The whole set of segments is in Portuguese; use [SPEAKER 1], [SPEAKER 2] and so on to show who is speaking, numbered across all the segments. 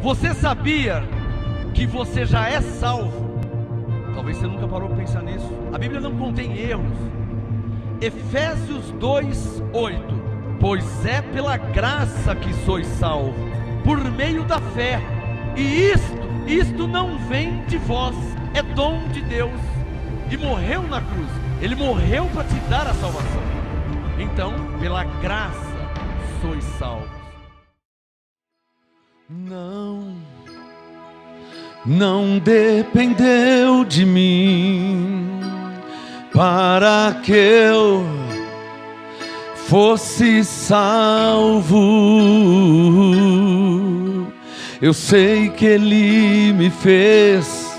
[SPEAKER 1] Você sabia que você já é salvo? Talvez você nunca parou para pensar nisso. A Bíblia não contém erros. Efésios 2:8. Pois é pela graça que sois salvos, por meio da fé. E isto não vem de vós, é dom de Deus. E morreu na cruz. Ele morreu para te dar a salvação. Então, pela graça sois salvos. Não dependeu de mim para que eu fosse salvo. Eu sei que Ele me fez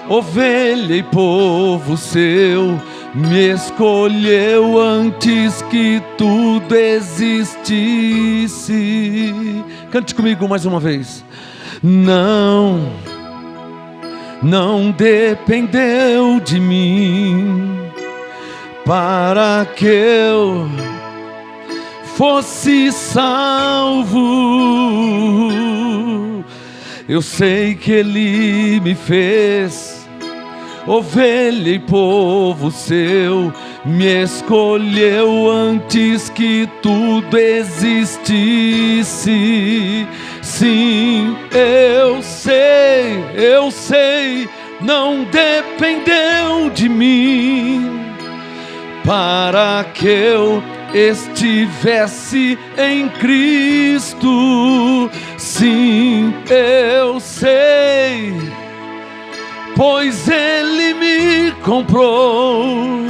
[SPEAKER 1] ovelha e povo seu, me escolheu antes que tudo existisse. Cante comigo mais uma vez. Não dependeu de mim para que eu fosse salvo. Eu sei que Ele me fez ovelha e povo seu, me escolheu antes que tudo existisse. Sim, eu sei, não dependeu de mim para que eu estivesse em Cristo. Sim, eu sei, pois Ele me comprou,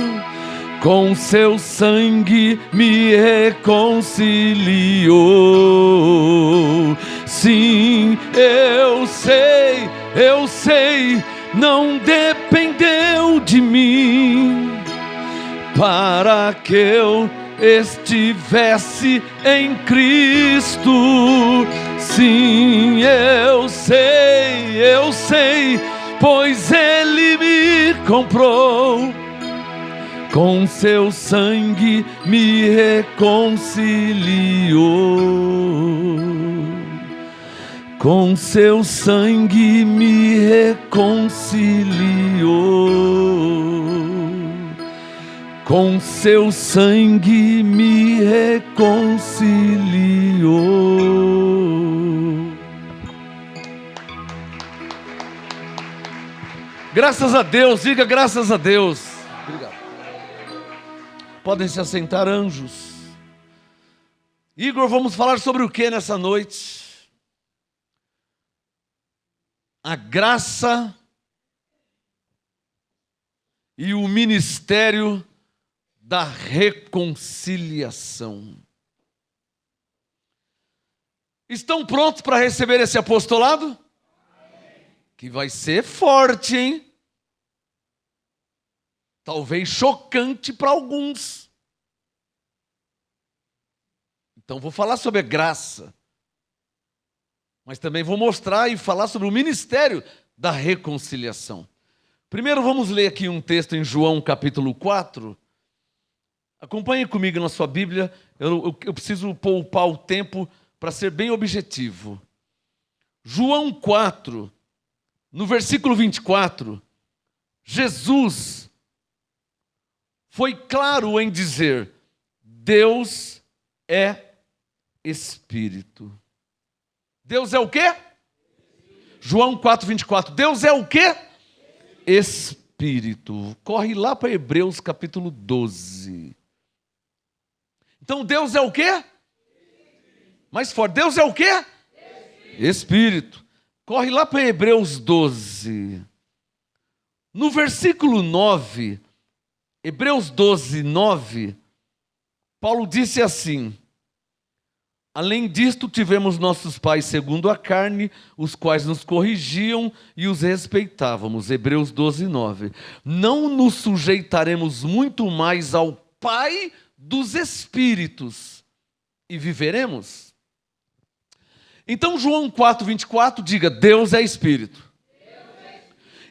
[SPEAKER 1] com seu sangue me reconciliou. Sim, eu sei, não dependeu de mim para que eu estivesse em Cristo. Sim, eu sei, pois Ele me comprou, com seu sangue me reconciliou. Com seu sangue me reconciliou. Com seu sangue me reconciliou. Graças a Deus, diga graças a Deus. Obrigado. Podem se assentar, anjos. Igor, vamos falar sobre o que nessa noite? A graça e o ministério da reconciliação. Estão prontos para receber esse apostolado? Que vai ser forte, hein? Talvez chocante para alguns. Então vou falar sobre a graça, mas também vou mostrar e falar sobre o ministério da reconciliação. Primeiro vamos ler aqui um texto em João capítulo 4. Acompanhe comigo na sua Bíblia. Eu preciso poupar o tempo para ser bem objetivo. João 4, no versículo 24, Jesus foi claro em dizer: Deus é Espírito. Deus é o quê? João 4, 24. Deus é o quê? Espírito. Corre lá para Hebreus capítulo 12. Então Deus é o quê? Mais forte. Deus é o quê? Espírito. Corre lá para Hebreus 12. No versículo 9, Hebreus 12, 9, Paulo disse assim: além disto, tivemos nossos pais segundo a carne, os quais nos corrigiam e os respeitávamos. Hebreus 12, 9. Não nos sujeitaremos muito mais ao Pai dos Espíritos e viveremos? Então João 4, 24, diga: Deus é Espírito.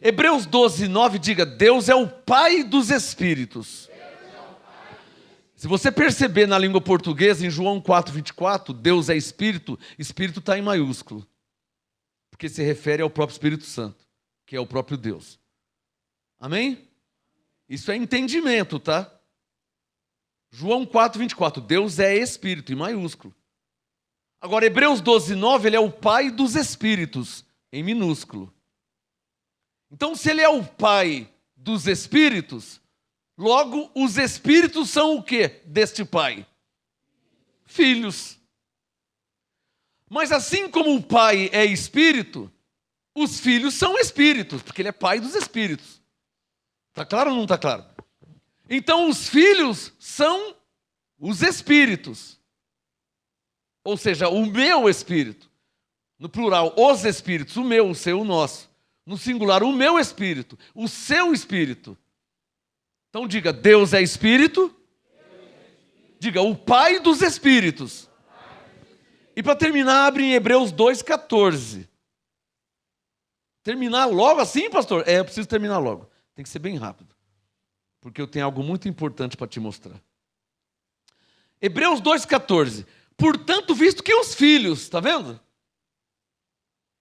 [SPEAKER 1] Hebreus 12, 9, diga: Deus é o Pai dos Espíritos. Se você perceber na língua portuguesa, em João 4, 24, Deus é Espírito, Espírito está em maiúsculo. porque se refere ao próprio Espírito Santo, que é o próprio Deus. Amém? Isso é entendimento, tá? João 4:24, Deus é Espírito, em maiúsculo. Agora, Hebreus 12:9, ele é o Pai dos Espíritos, em minúsculo. Então, se ele é o Pai dos Espíritos, logo, os Espíritos são o quê deste Pai? Filhos. Mas assim como o Pai é Espírito, os filhos são Espíritos, porque ele é Pai dos Espíritos. Está claro ou não está claro? Então, os filhos são os Espíritos. Ou seja, o meu Espírito. No plural, os Espíritos, o meu, o seu, o nosso. No singular, o meu Espírito, o seu Espírito. Então diga, Deus é Espírito. Diga, o Pai dos Espíritos. E para terminar, abre em Hebreus 2:14. Terminar logo assim, pastor? Eu preciso terminar logo. Tem que ser bem rápido. Porque eu tenho algo muito importante para te mostrar. Hebreus 2:14. Portanto, visto que os filhos, está vendo?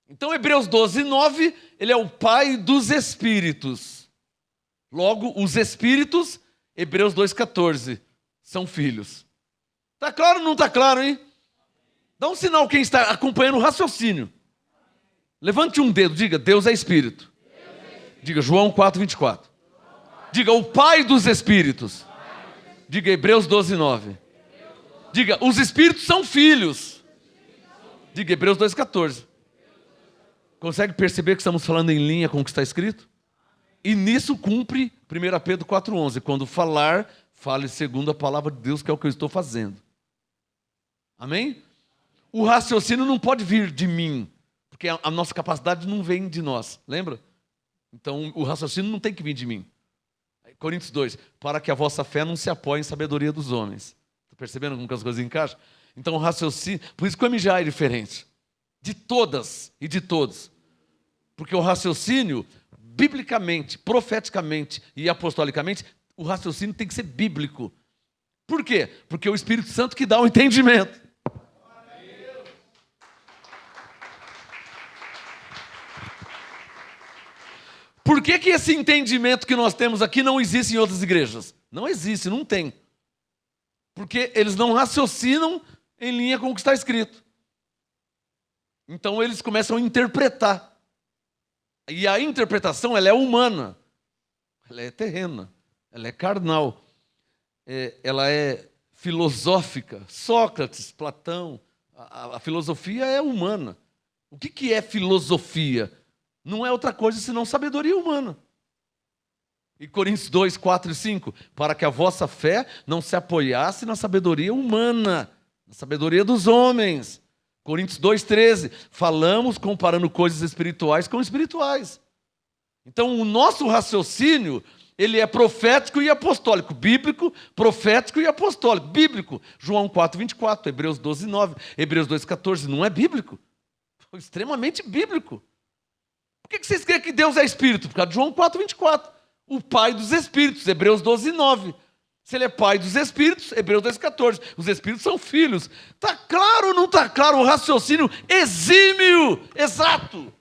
[SPEAKER 1] Então, Hebreus 12:9, ele é o Pai dos Espíritos. Logo, os Espíritos, Hebreus 2:14, são filhos. Está claro ou não está claro, hein? Dá um sinal quem está acompanhando o raciocínio. Levante um dedo, diga, Deus é Espírito. Diga, João 4:24. Diga, o Pai dos Espíritos. Diga, Hebreus 12:9. Diga, os Espíritos são filhos. Diga, Hebreus 2:14. Consegue perceber que estamos falando em linha com o que está escrito? E nisso cumpre 1 Pedro 4:11. Quando falar, fale segundo a palavra de Deus, que é o que eu estou fazendo. Amém? O raciocínio não pode vir de mim, porque a nossa capacidade não vem de nós. Lembra? Então, o raciocínio não tem que vir de mim. Coríntios 2. Para que a vossa fé não se apoie em sabedoria dos homens. Está percebendo como que as coisas encaixam? Então, o raciocínio... Por isso que o MJ é diferente. De todas e de todos. Porque o raciocínio, biblicamente, profeticamente e apostolicamente, o raciocínio tem que ser bíblico. Por quê? Porque é o Espírito Santo que dá o entendimento. Por que que esse entendimento que nós temos aqui não existe em outras igrejas? Não existe, não tem. Porque eles não raciocinam em linha com o que está escrito. Então eles começam a interpretar. E a interpretação, ela é humana. Ela é terrena. Ela é carnal. Ela é filosófica. Sócrates, Platão. A filosofia é humana. O que é filosofia? Não é outra coisa senão sabedoria humana. E Coríntios 2, 4 e 5. Para que a vossa fé não se apoiasse na sabedoria humana, na sabedoria dos homens. Coríntios 2, 13. Falamos comparando coisas espirituais com espirituais. Então o nosso raciocínio, ele é profético e apostólico. Bíblico, profético e apostólico. Bíblico, João 4, 24. Hebreus 12, 9. Hebreus 2, 14. Não é bíblico. Extremamente bíblico. Por que vocês creem que Deus é Espírito? Por causa de João 4, 24. O Pai dos Espíritos, Hebreus 12, 9. Se ele é Pai dos Espíritos, Hebreus 2, 14. Os Espíritos são filhos. Está claro ou não está claro? O raciocínio exímio, exato.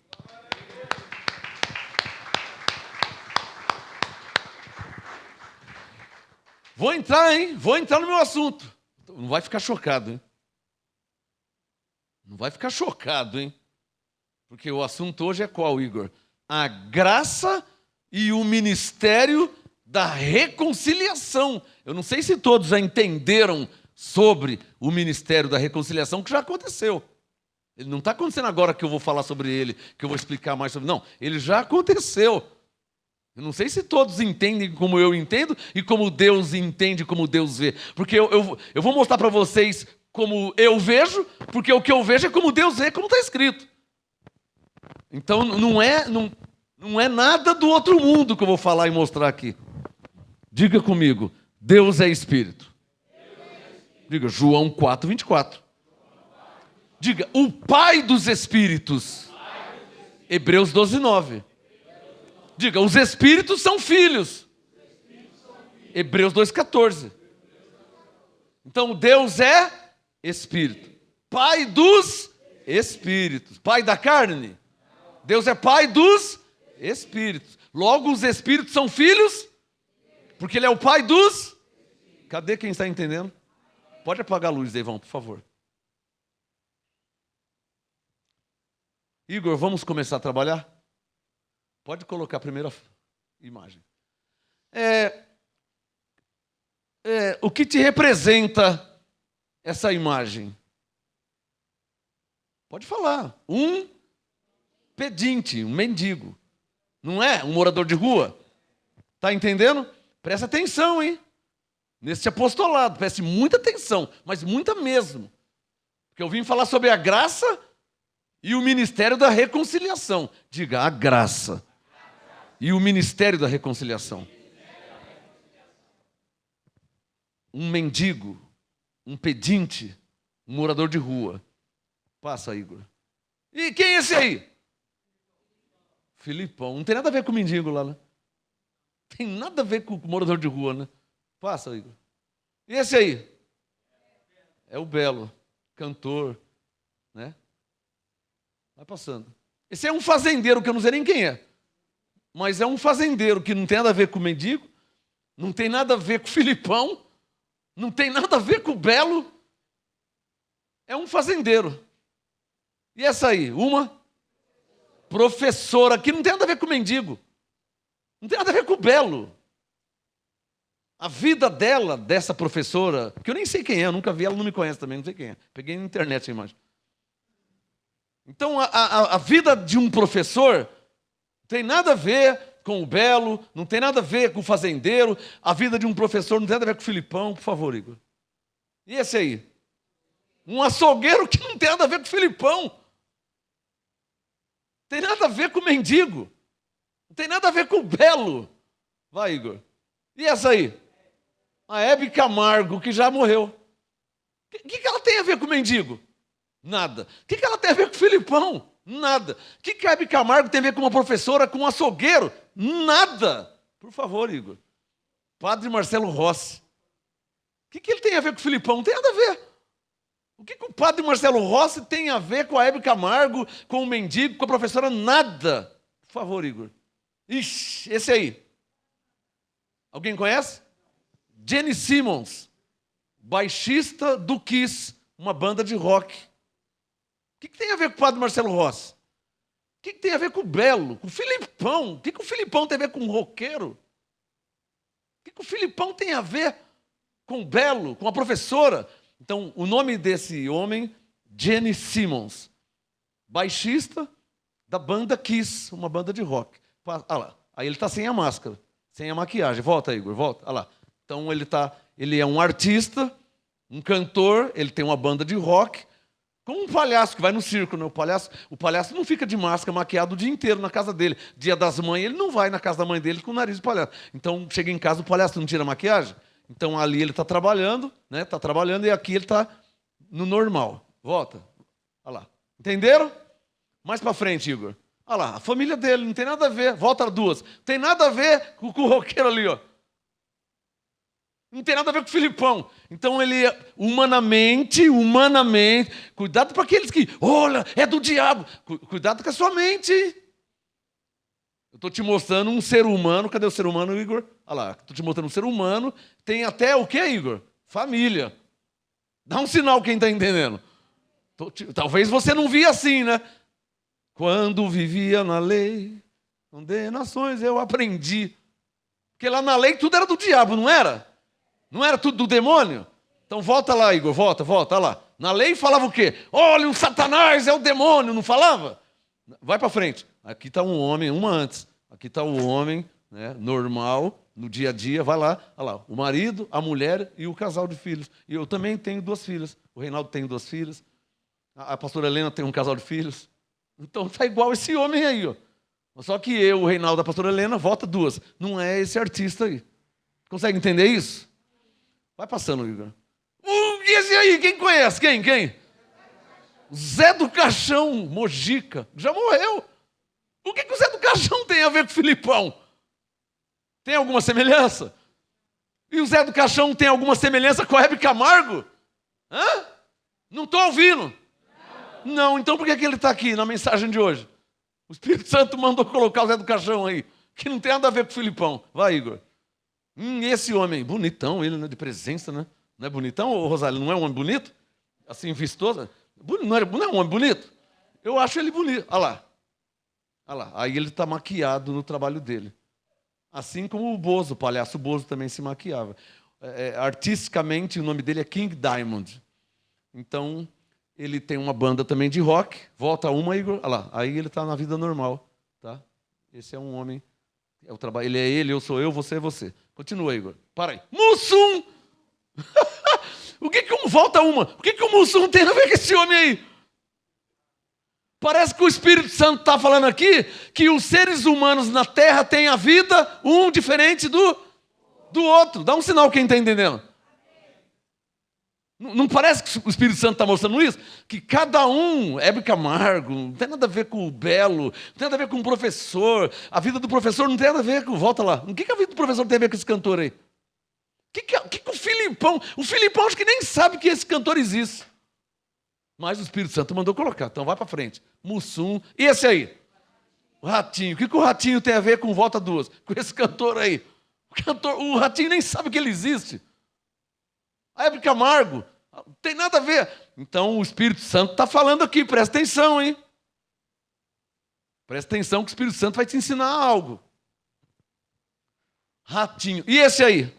[SPEAKER 1] Vou entrar, hein? Vou entrar no meu assunto. Não vai ficar chocado, hein? Não vai ficar chocado, hein? Porque o assunto hoje é qual, Igor? A graça e o ministério da reconciliação. Eu não sei se todos já entenderam sobre o ministério da reconciliação, que já aconteceu. Ele não está acontecendo agora que eu vou falar sobre ele, que eu vou explicar mais sobre... Não, ele já aconteceu. Eu não sei se todos entendem como eu entendo e como Deus entende, como Deus vê. Porque eu vou mostrar para vocês como eu vejo, porque o que eu vejo é como Deus vê, como está escrito. Então não é nada do outro mundo que eu vou falar e mostrar aqui. Diga comigo, Deus é Espírito. Diga, João 4, 24. Diga, o Pai dos Espíritos. Hebreus 12, 9. Diga, os Espíritos são filhos. Hebreus 2, 14. Então Deus é Espírito. Pai dos Espíritos. Pai da carne? Deus é pai dos espíritos. Logo, os espíritos são filhos, porque ele é o pai dos... Cadê quem está entendendo? Pode apagar a luz, Deivão, por favor. Igor, vamos começar a trabalhar? Pode colocar a primeira imagem. O que te representa essa imagem? Pode falar. Um pedinte, um mendigo. Não é? Um morador de rua. Está entendendo? Presta atenção, hein? Nesse apostolado. Preste muita atenção, mas muita mesmo. Porque eu vim falar sobre a graça e o ministério da reconciliação. Diga, a graça e o ministério da reconciliação. Um mendigo, um pedinte, um morador de rua. Passa, Igor. E quem é esse aí? Filipão. Não tem nada a ver com o mendigo lá, né? Tem nada a ver com o morador de rua, né? Passa, Igor. E esse aí? É o Belo, cantor, né? Vai passando. Esse é um fazendeiro que eu não sei nem quem é. Mas é um fazendeiro que não tem nada a ver com o mendigo, não tem nada a ver com o Filipão, não tem nada a ver com o Belo. É um fazendeiro. E essa aí? Uma professora que não tem nada a ver com o mendigo. Não tem nada a ver com o Belo. A vida dela, dessa professora, que eu nem sei quem é, eu nunca vi, ela não me conhece também, não sei quem é. Peguei na internet a imagem. Então, a vida de um professor não tem nada a ver com o Belo, não tem nada a ver com o fazendeiro. A vida de um professor não tem nada a ver com o Filipão, por favor, Igor. E esse aí? Um açougueiro que não tem nada a ver com o Filipão. Não tem nada a ver com o mendigo. Não tem nada a ver com o Belo. Vai, Igor. E essa aí? A Hebe Camargo, que já morreu. O que ela tem a ver com o mendigo? Nada. O que ela tem a ver com o Filipão? Nada. O que a Hebe Camargo tem a ver com uma professora, com um açougueiro? Nada. Por favor, Igor. Padre Marcelo Rossi. O que ele tem a ver com o Filipão? Não tem nada a ver. O que o padre Marcelo Rossi tem a ver com a Hebe Camargo, com o mendigo, com a professora? Nada. Por favor, Igor. Ixi, esse aí. Alguém conhece? Jenny Simmons, baixista do Kiss, uma banda de rock. O que tem a ver com o padre Marcelo Rossi? O que tem a ver com o Belo, com o Filipão? O que o Filipão tem a ver com o roqueiro? O que o Filipão tem a ver com o Belo, com a professora? Então, o nome desse homem, Jenny Simmons, baixista da banda Kiss, uma banda de rock. Olha lá, aí ele está sem a máscara, sem a maquiagem. Volta, Igor, volta. Olha lá. Então, ele é um artista, um cantor, ele tem uma banda de rock, como um palhaço que vai no circo, né? O palhaço não fica de máscara, maquiado o dia inteiro na casa dele. Dia das mães, ele não vai na casa da mãe dele com o nariz de palhaço. Então, chega em casa, o palhaço não tira a maquiagem. Então, ali ele está trabalhando, né? Está trabalhando, e aqui ele está no normal. Volta. Olha lá. Entenderam? Mais para frente, Igor. Olha lá, a família dele não tem nada a ver. Volta duas. Não tem nada a ver com o roqueiro ali, ó. Não tem nada a ver com o Filipão. Então ele, humanamente, cuidado para aqueles que, olha, é do diabo. Cuidado com a sua mente. Eu estou te mostrando um ser humano. Cadê o ser humano, Igor? Olha lá, estou te mostrando um ser humano. Tem até o que, Igor? Família. Dá um sinal quem está entendendo. Talvez você não via assim, né? Quando vivia na lei, condenações eu aprendi. Porque lá na lei tudo era do diabo, não era? Não era tudo do demônio? Então volta lá, Igor, volta, olha lá. Na lei falava o quê? Olha, o Satanás é o demônio, não falava? Vai para frente. Aqui está um homem, uma antes. Aqui está o homem, né, normal, no dia a dia, vai lá, olha lá, o marido, a mulher e o casal de filhos. E eu também tenho 2 filhas. O Reinaldo tem 2 filhas. A pastora Helena tem um casal de filhos. Então está igual esse homem aí, ó. Só que eu, o Reinaldo, a pastora Helena, volta 2. Não é esse artista aí. Consegue entender isso? Vai passando, Igor. E esse aí, quem conhece? Quem? Zé do Caixão, Mojica. Já morreu. O que o Zé do Caixão tem a ver com o Filipão? Tem alguma semelhança? E o Zé do Caixão tem alguma semelhança com a Hebe Camargo? Hã? Não estou ouvindo. Não, então por que ele está aqui na mensagem de hoje? O Espírito Santo mandou colocar o Zé do Caixão aí, que não tem nada a ver com o Filipão. Vai, Igor. Esse homem, bonitão ele, né, de presença, né? Não é bonitão, ô Rosário? Não é um homem bonito? Assim, vistoso? Não é um homem bonito? Eu acho ele bonito. Olha lá. Olha lá. Aí ele está maquiado no trabalho dele. Assim como o Bozo, o palhaço Bozo também se maquiava. Artisticamente, o nome dele é King Diamond. Então, ele tem uma banda também de rock. Volta uma, Igor. Olha lá. Aí ele está na vida normal. Tá? Esse é um homem. É o trabalho. Ele é ele, eu sou eu, você é você. Continua, Igor. Para aí. Mussum! O que volta uma? O que o Mussum tem a ver com esse homem aí? Parece que o Espírito Santo está falando aqui que os seres humanos na Terra têm a vida um diferente do outro. Dá um sinal quem está entendendo. Não parece que o Espírito Santo está mostrando isso? Que cada um, Hebe Camargo, não tem nada a ver com o Belo, não tem nada a ver com o professor. A vida do professor não tem nada a ver com... Volta lá. O que a vida do professor tem a ver com esse cantor aí? O que o Filipão... O Filipão acho que nem sabe que esse cantor existe. Mas o Espírito Santo mandou colocar. Então vai para frente. Mussum. E esse aí? O Ratinho. O que o Ratinho tem a ver com Volta Duas? Com esse cantor aí. O Ratinho nem sabe que ele existe. A Hebe Camargo. Não tem nada a ver. Então o Espírito Santo está falando aqui. Presta atenção, hein? Presta atenção que o Espírito Santo vai te ensinar algo. Ratinho. E esse aí?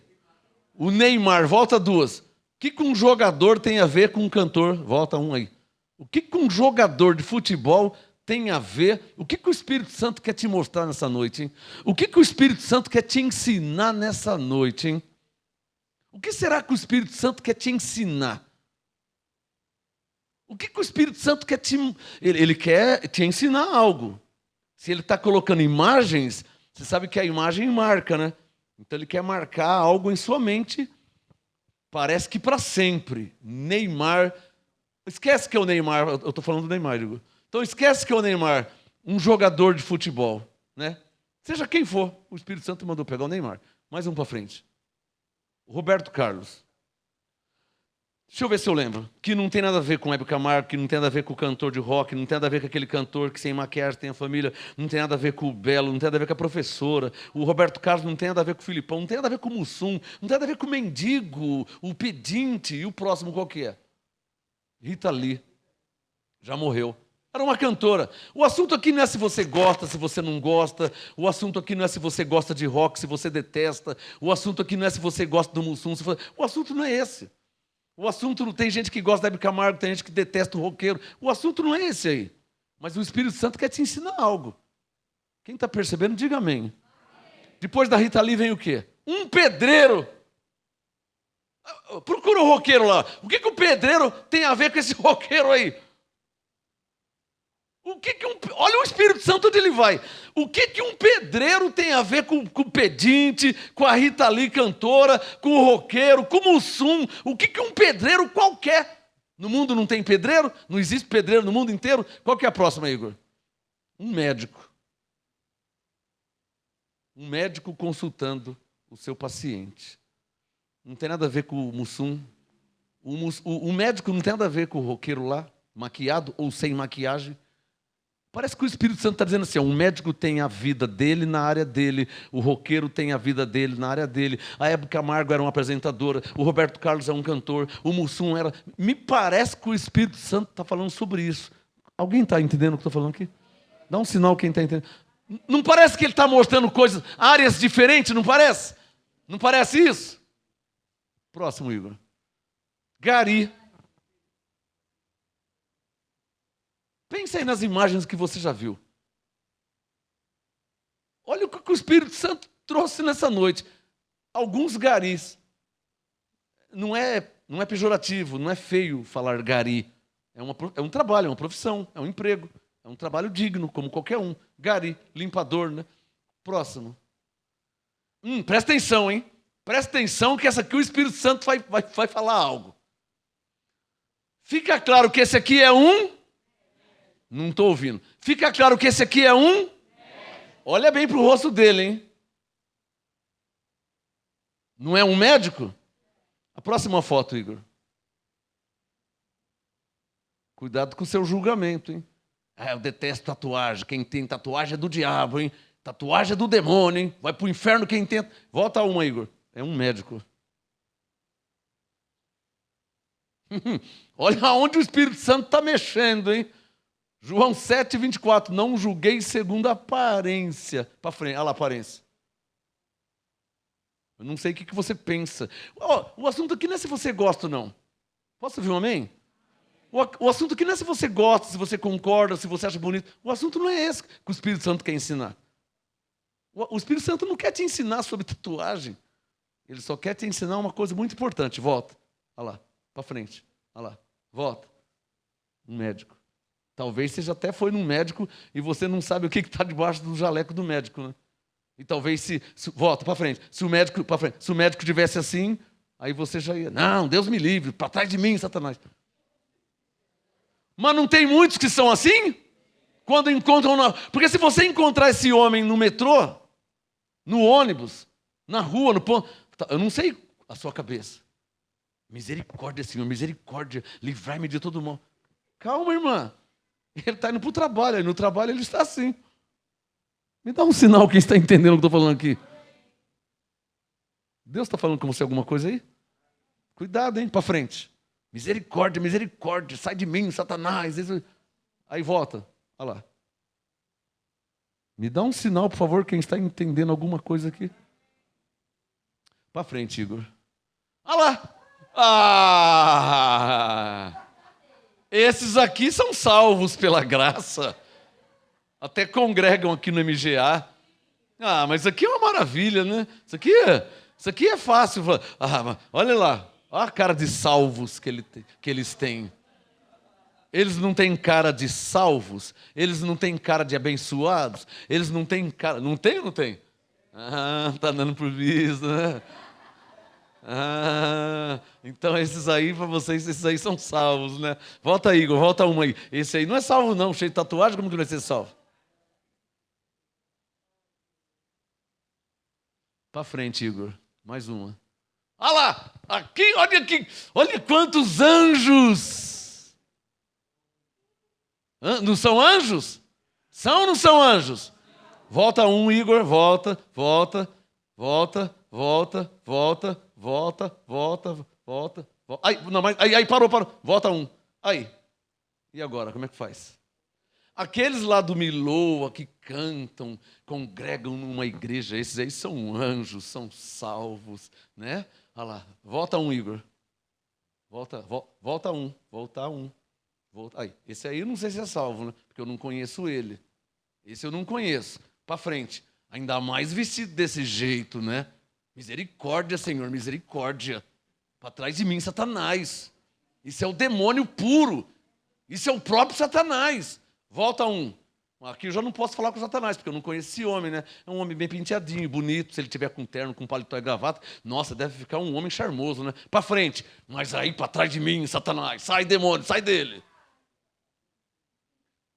[SPEAKER 1] O Neymar. Volta Duas. O que um jogador tem a ver com um cantor? Volta um aí. O que um jogador de futebol tem a ver? O que o Espírito Santo quer te mostrar nessa noite, hein? O que o Espírito Santo quer te ensinar nessa noite, hein? O que será que o Espírito Santo quer te ensinar? O que o Espírito Santo quer te... Ele quer te ensinar algo. Se ele está colocando imagens, você sabe que a imagem marca, né? Então ele quer marcar algo em sua mente. Parece que para sempre. Neymar. Esquece que é o Neymar. Eu estou falando do Neymar, digo. Então esquece que é o Neymar, um jogador de futebol, né? Seja quem for, o Espírito Santo mandou pegar o Neymar. Mais um para frente. O Roberto Carlos. Deixa eu ver se eu lembro. Que não tem nada a ver com o Hebe Camargo, que não tem nada a ver com o cantor de rock, não tem nada a ver com aquele cantor que sem maquiagem tem a família, não tem nada a ver com o Belo, não tem nada a ver com a professora. O Roberto Carlos não tem nada a ver com o Filipão, não tem nada a ver com o Mussum, não tem nada a ver com o mendigo, o pedinte e o próximo qual que é? Rita Lee. Já morreu. Era uma cantora. O assunto aqui não é se você gosta, se você não gosta. O assunto aqui não é se você gosta de rock, se você detesta. O assunto aqui não é se você gosta do Mussum. O assunto não é esse. O assunto não tem gente que gosta da Hebe Camargo, tem gente que detesta o roqueiro. O assunto não é esse aí. Mas o Espírito Santo quer te ensinar algo. Quem está percebendo, diga amém. Depois da Rita Lee vem o quê? Um pedreiro. Procura o roqueiro lá. O que o pedreiro tem a ver com esse roqueiro aí? Olha o Espírito Santo onde ele vai. O que um pedreiro tem a ver com o pedinte, com a Rita Lee cantora, com o roqueiro, com o Mussum? O que um pedreiro qualquer? No mundo não tem pedreiro? Não existe pedreiro no mundo inteiro? Qual que é a próxima, Igor? Um médico. Um médico consultando o seu paciente. Não tem nada a ver com o Mussum. O médico não tem nada a ver com o roqueiro lá, maquiado ou sem maquiagem. Parece que o Espírito Santo está dizendo assim, um médico tem a vida dele na área dele, o roqueiro tem a vida dele na área dele, a Hebe Camargo era uma apresentadora, o Roberto Carlos é um cantor, o Mussum era... Me parece que o Espírito Santo está falando sobre isso. Alguém está entendendo o que eu estou falando aqui? Dá um sinal quem está entendendo. Não parece que ele está mostrando coisas, áreas diferentes, não parece? Não parece isso? Próximo, Igor. Gari. Pensa aí nas imagens que você já viu. Olha o que o Espírito Santo trouxe nessa noite. Alguns garis. Não é pejorativo, não é feio falar gari. É um trabalho, é uma profissão, é um emprego. É um trabalho digno, como qualquer um. Gari, limpador, né? Próximo. Presta atenção, hein? Presta atenção que essa aqui o Espírito Santo vai falar algo. Fica claro que esse aqui é um... Não estou ouvindo. Fica claro que esse aqui é um... Olha bem para o rosto dele, hein? Não é um médico? A próxima foto, Igor. Cuidado com o seu julgamento, hein? Ah, eu detesto tatuagem. Quem tem tatuagem é do diabo, hein? Tatuagem é do demônio, hein? Vai pro inferno quem tem. Volta uma, Igor. É um médico. Olha onde o Espírito Santo está mexendo, hein? João 7:24. Não julguei segundo a aparência. Para frente, olha lá a aparência. Eu não sei o que você pensa. O assunto aqui não é se você gosta ou não. Posso ouvir um amém? O assunto aqui não é se você gosta, se você concorda, se você acha bonito. O assunto não é esse que o Espírito Santo quer ensinar. O Espírito Santo não quer te ensinar sobre tatuagem. Ele só quer te ensinar uma coisa muito importante. Volta. Olha lá. Para frente. Olha lá. Volta. Um médico. Talvez você já até foi num médico e você não sabe o que está debaixo do jaleco do médico, né? E talvez se volta para frente. Se o médico para frente, se o médico tivesse assim, aí você já ia. Não, Deus me livre, para trás de mim, Satanás. Mas não tem muitos que são assim? Quando encontram porque se você encontrar esse homem no metrô, no ônibus, na rua, no ponto, eu não sei a sua cabeça. Misericórdia, Senhor, misericórdia, livrai-me de todo mal. Calma, irmã. Ele está indo para o trabalho, aí no trabalho ele está assim. Me dá um sinal quem está entendendo o que eu estou falando aqui. Deus está falando com você alguma coisa aí? Cuidado, hein? Para frente. Misericórdia, misericórdia, sai de mim, Satanás. Aí volta. Olha lá. Me dá um sinal, por favor, quem está entendendo alguma coisa aqui. Para frente, Igor. Olha lá. Ah! Esses aqui são salvos pela graça. Até congregam aqui no MGA. Ah, mas isso aqui é uma maravilha, né? Isso aqui é fácil. Ah, olha lá. Olha a cara de salvos que eles têm. Eles não têm cara de salvos. Eles não têm cara de abençoados. Eles não têm cara... Não tem ou não tem? Ah, tá dando por visto, né? Ah, então esses aí, para vocês, esses aí são salvos, né? Volta aí, Igor, volta uma aí. Esse aí não é salvo não, cheio de tatuagem, como que vai ser salvo? Para frente, Igor. Mais uma. Olha lá! Aqui! Olha quantos anjos! Não são anjos? São ou não são anjos? Volta um, Igor. Volta. Aí, não, mas aí parou. Volta um. Aí. E agora, como é que faz? Aqueles lá do Miloa que cantam, congregam numa igreja, esses aí são anjos, são salvos, né? Olha lá, volta um, Igor. Volta um. Aí, esse aí eu não sei se é salvo, né? Porque eu não conheço ele. Esse eu não conheço. Para frente. Ainda mais vestido desse jeito, né? Misericórdia, Senhor, misericórdia. Para trás de mim, Satanás. Isso é o demônio puro. Isso é o próprio Satanás. Volta um. Aqui eu já não posso falar com o Satanás, porque eu não conheço esse homem, né? É um homem bem penteadinho, bonito. Se ele tiver com terno, com paletó e gravata, nossa, deve ficar um homem charmoso, né? Para frente. Mas aí, para trás de mim, Satanás. Sai, demônio, sai dele.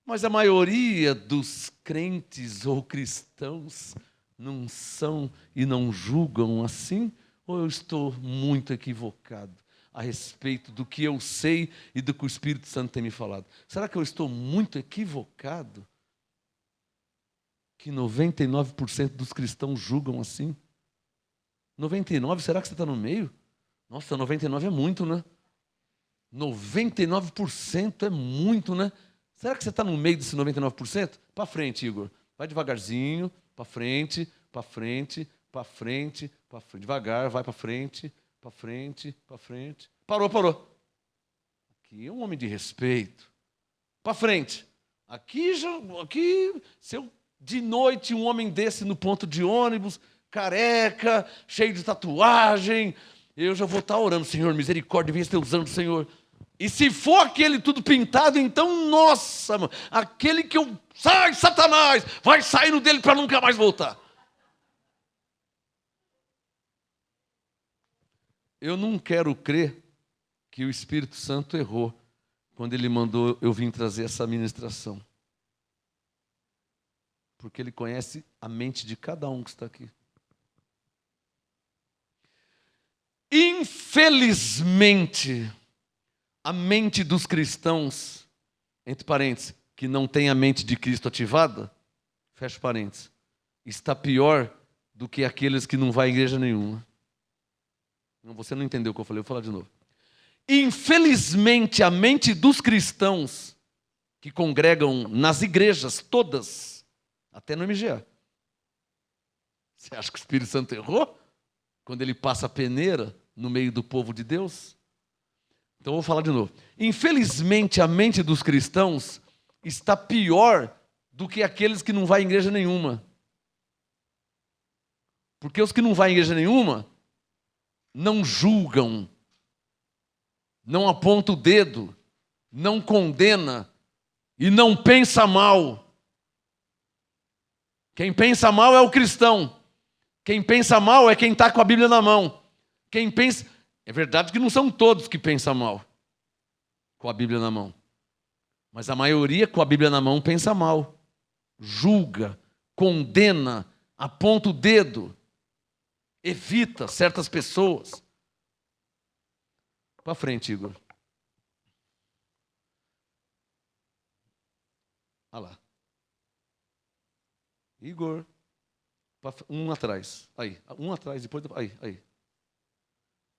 [SPEAKER 1] Mas a maioria dos crentes ou cristãos não são e não julgam assim? Ou eu estou muito equivocado a respeito do que eu sei e do que o Espírito Santo tem me falado? Será que eu estou muito equivocado? Que 99% dos cristãos julgam assim? 99%, será que você está no meio? Nossa, 99% é muito, né? 99% é muito, né? Será que você está no meio desse 99%? Para frente, Igor. Vai devagarzinho, para frente. Devagar, vai para frente. Parou. Aqui é um homem de respeito. Para frente. Aqui, se eu de noite um homem desse no ponto de ônibus, careca, cheio de tatuagem, eu já vou estar orando, Senhor, misericórdia, venha teus anjos, Senhor. E se for aquele tudo pintado, então, nossa, mano, aquele que eu... Sai, Satanás! Vai saindo dele para nunca mais voltar. Eu não quero crer que o Espírito Santo errou quando ele mandou eu vir trazer essa ministração. Porque ele conhece a mente de cada um que está aqui. Infelizmente, a mente dos cristãos, entre parênteses, que não tem a mente de Cristo ativada, fecha parênteses, está pior do que aqueles que não vão à igreja nenhuma. Você não entendeu o que eu falei, eu vou falar de novo. Infelizmente, a mente dos cristãos que congregam nas igrejas todas, até no MGA. Você acha que o Espírito Santo errou? Quando ele passa a peneira no meio do povo de Deus? Então eu vou falar de novo. Infelizmente, a mente dos cristãos está pior do que aqueles que não vão à igreja nenhuma. Porque os que não vão à igreja nenhuma não julgam, não aponta o dedo, não condena e não pensa mal. Quem pensa mal é o cristão. Quem pensa mal é quem está com a Bíblia na mão. Quem pensa... É verdade que não são todos que pensam mal com a Bíblia na mão. Mas a maioria com a Bíblia na mão pensa mal. Julga, condena, aponta o dedo, evita certas pessoas. Para frente, Igor. Olha lá. Igor. Um atrás. Aí. Um atrás, depois... Aí.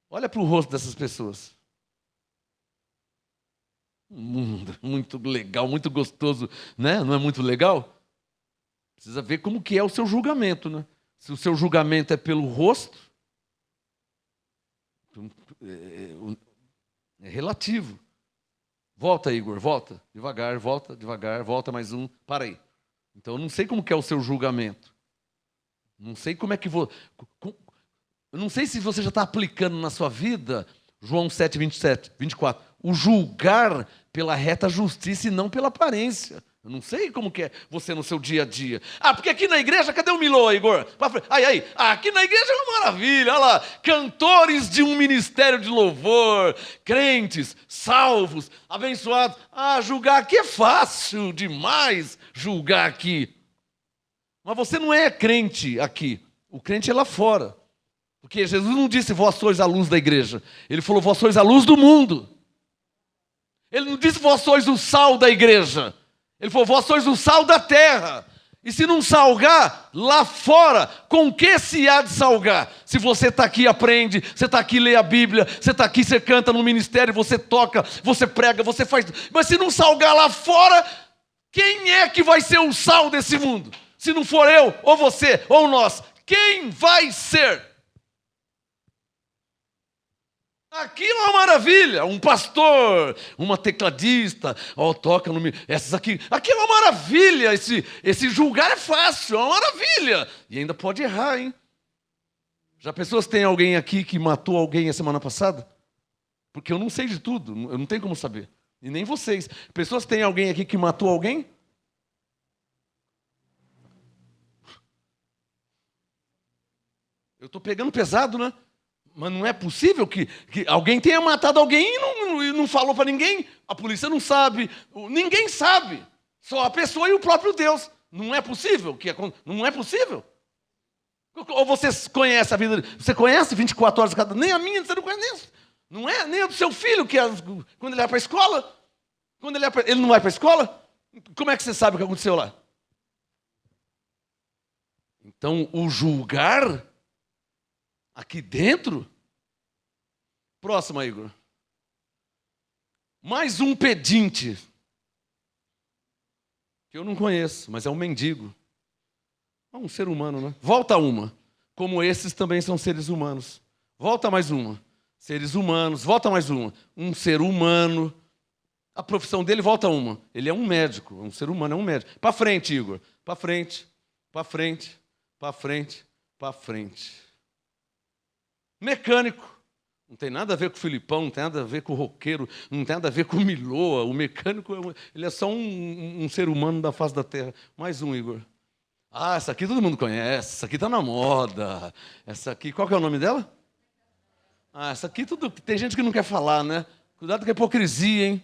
[SPEAKER 1] Olha para o rosto dessas pessoas. Muito legal, muito gostoso, né? Não é muito legal? Precisa ver como que é o seu julgamento, né? Se o seu julgamento é pelo rosto, é relativo. Volta, Igor, volta. Devagar, volta mais um. Para aí. Então eu não sei como que é o seu julgamento. Não sei como é que vou... Eu não sei se você já está aplicando na sua vida, João 7, 24, o julgar pela reta justiça e não pela aparência. Eu não sei como que é você no seu dia a dia. Porque aqui na igreja, cadê o Milô, Igor? Aqui na igreja é uma maravilha, olha lá, cantores de um ministério de louvor, crentes, salvos, abençoados. Julgar aqui é fácil demais, julgar aqui. Mas você não é crente aqui, o crente é lá fora. Porque Jesus não disse, vós sois a luz da igreja. Ele falou, vós sois a luz do mundo. Ele não disse, vós sois o sal da igreja. Ele falou, vós sois o sal da terra. E se não salgar, lá fora, com que se há de salgar? Se você está aqui, aprende, você está aqui, lê a Bíblia, você está aqui, você canta no ministério, você toca, você prega, você faz... Mas se não salgar lá fora, quem é que vai ser o sal desse mundo? Se não for eu, ou você, ou nós, quem vai ser? Aqui é uma maravilha, um pastor, uma tecladista, toca no... Essas aqui é uma maravilha, esse julgar é fácil, é uma maravilha. E ainda pode errar, hein? Já pensou se tem alguém aqui que matou alguém a semana passada? Porque eu não sei de tudo, eu não tenho como saber. E nem vocês. Pessoas têm alguém aqui que matou alguém? Eu estou pegando pesado, né? Mas não é possível que alguém tenha matado alguém e não falou para ninguém. A polícia não sabe, ninguém sabe. Só a pessoa e o próprio Deus. Não é possível? Não é possível? Ou você conhece a vida? Você conhece 24 horas cada? Nem a minha, você não conhece. Não é? Nem a do seu filho, que quando ele vai para a escola? Quando ele não vai para a escola? Como é que você sabe o que aconteceu lá? Então, o julgar... Aqui dentro? Próximo, Igor. Mais um pedinte. Que eu não conheço, mas é um mendigo. É um ser humano, né? Volta uma. Como esses também são seres humanos. Volta mais uma. Seres humanos. Volta mais uma. Um ser humano. A profissão dele, volta uma. Ele é um médico. É um ser humano, é um médico. Para frente, Igor. Para frente. Para frente. Para frente. Para frente. Mecânico, não tem nada a ver com o Filipão, não tem nada a ver com o roqueiro, não tem nada a ver com o Miloa. O mecânico, ele é só um ser humano da face da terra. Mais um, Igor. Essa aqui todo mundo conhece, essa aqui está na moda. Essa aqui, qual que é o nome dela? Essa aqui tem gente que não quer falar, né? Cuidado com a hipocrisia, hein?